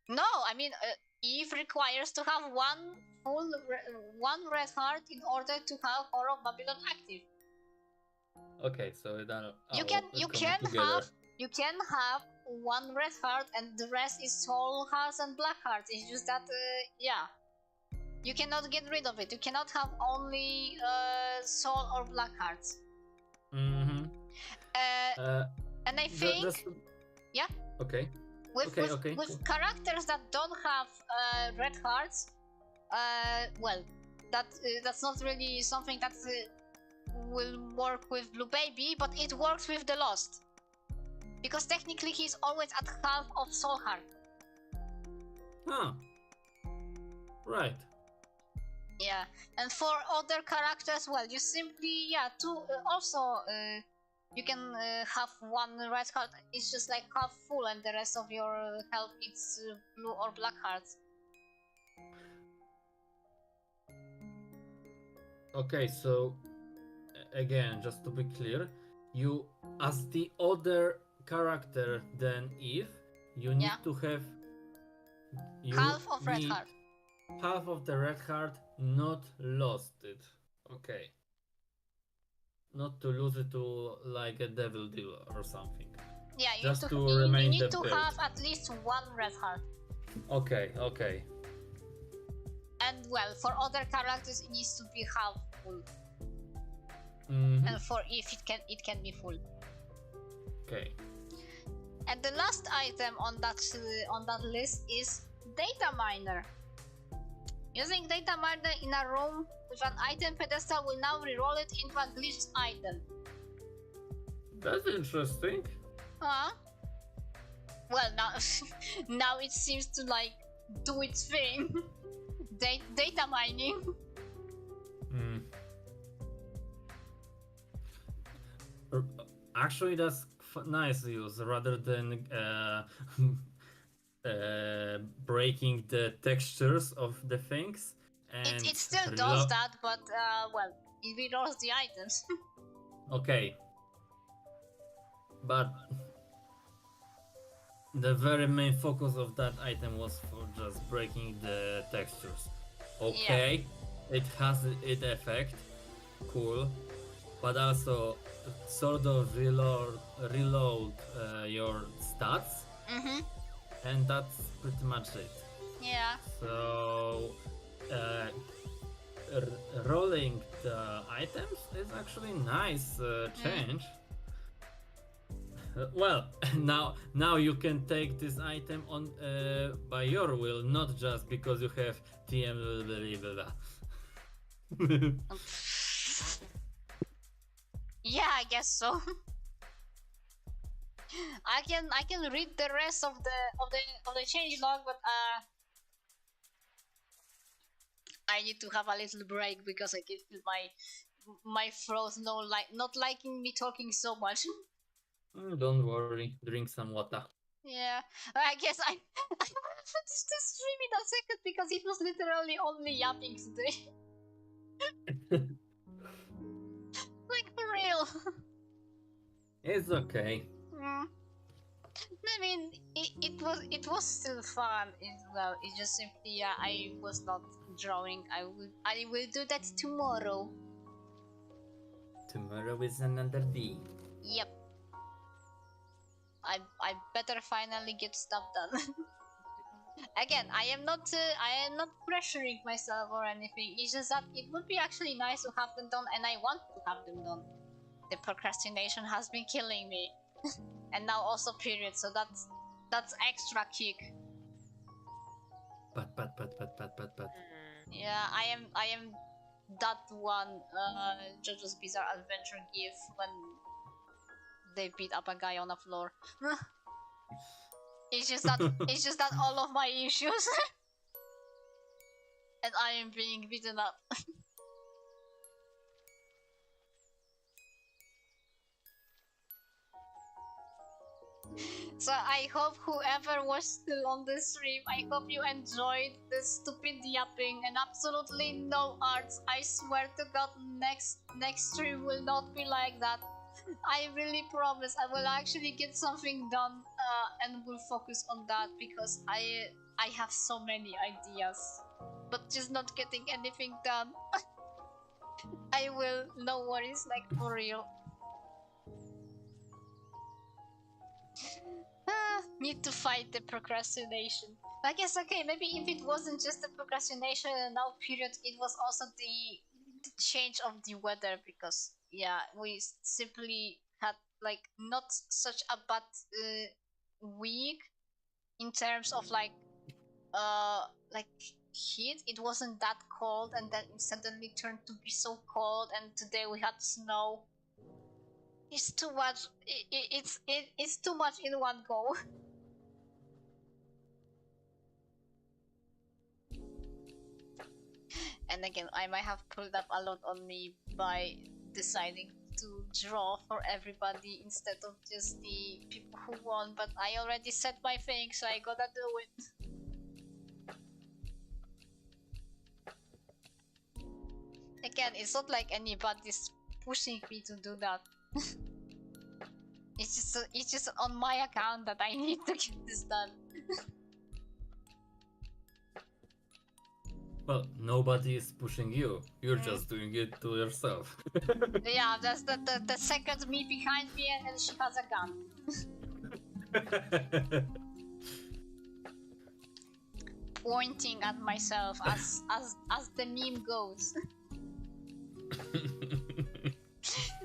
No, I mean Eve requires to have 1 red heart in order to have Whore of Babylon active. Okay, so then You can have 1 red heart and the rest is soul hearts and black hearts. It's just that yeah, you cannot get rid of it. You cannot have only soul or black hearts. And I think yeah. Okay. With characters that don't have red hearts, well, that's not really something that will work with Blue Baby, but it works with the Lost. Because technically he's always at half of Soul Heart. Huh. Right. Yeah, and for other characters, well, you simply, you can have 1 red heart, it's just like half full, and the rest of your health is blue or black hearts. Okay, so again, just to be clear, you, as the other character than Eve, you need to have half of red heart. Half of the red heart, not lost it. Okay. Not to lose it to like a devil deal or something. Yeah, you just need to have at least 1 red heart. Okay, okay. And well, for other characters it needs to be half full. And for Eve it can be full. Okay. And the last item on that list is data miner. Using data miner in a room with an item pedestal will now reroll it into a glitched item. That's interesting. Well, now now it seems to like do its thing. Data mining. Actually, that's nice use rather than breaking the textures of the things. And It still does that, but well, it rerolls the items. Okay. But the very main focus of that item was for just breaking the textures. Okay, it has its effect, cool, but also sort of reload your stats, and that's pretty much it. Yeah. So rolling the items is actually nice change. Well, now you can take this item on by your will, not just because you have TM. Yeah, I guess so. I can read the rest of the change log, but I need to have a little break because I can feel my throat not liking me talking so much. Don't worry, drink some water. Yeah, I guess I will finish the stream in a second because it was literally only yapping today. Like for real. It's okay. I mean, it was still fun as well. It's just simply I was not drawing. I will do that tomorrow. Tomorrow is another day. Yep. I better finally get stuff done. Again, I am not pressuring myself or anything. It's just that it would be actually nice to have them done, and I want to have them done. The procrastination has been killing me, and now also period. So that's extra kick. But. Yeah, I am that one JoJo's Bizarre Adventure gif when they beat up a guy on the floor. It's just that all of my issues and I am being beaten up. So I hope whoever was still on the stream, I hope you enjoyed the stupid yapping and absolutely no arts. I swear to God, next stream will not be like that. I really promise I will actually get something done and will focus on that because I have so many ideas, but just not getting anything done. I will, no worries, like for real. Need to fight the procrastination. I guess, okay, maybe if it wasn't just the procrastination and now period, it was also the change of the weather, because yeah, we simply had like not such a bad week in terms of like heat. It wasn't that cold, and then it suddenly turned to be so cold, and today we had snow. It's too much. It's too much in one go. And again, I might have pulled up a lot on me by deciding to draw for everybody instead of just the people who won, but I already said my thing, so I gotta do it. Again, it's not like anybody's pushing me to do that. It's just on my account that I need to get this done. Well, nobody is pushing you. You're just doing it to yourself. Yeah, that's the second me behind me, and she has a gun. Pointing at myself as the meme goes.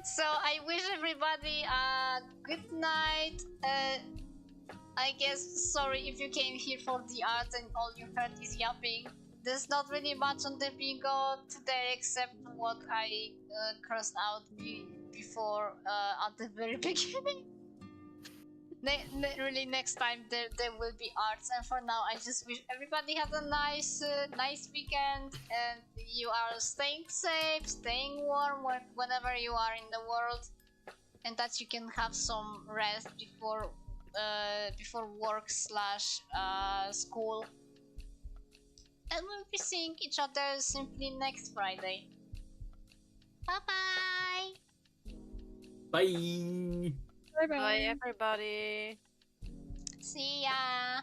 So I wish everybody a good night, I guess sorry if you came here for the art and all you heard is yapping. There's not really much on the bingo today except what I crossed out before at the very beginning. Really, next time there will be arts, and for now I just wish everybody has a nice weekend, and you are staying safe, staying warm whenever you are in the world, and that you can have some rest before work / school. And we'll be seeing each other simply next Friday. Bye bye. Bye. Bye Bye, everybody. See ya.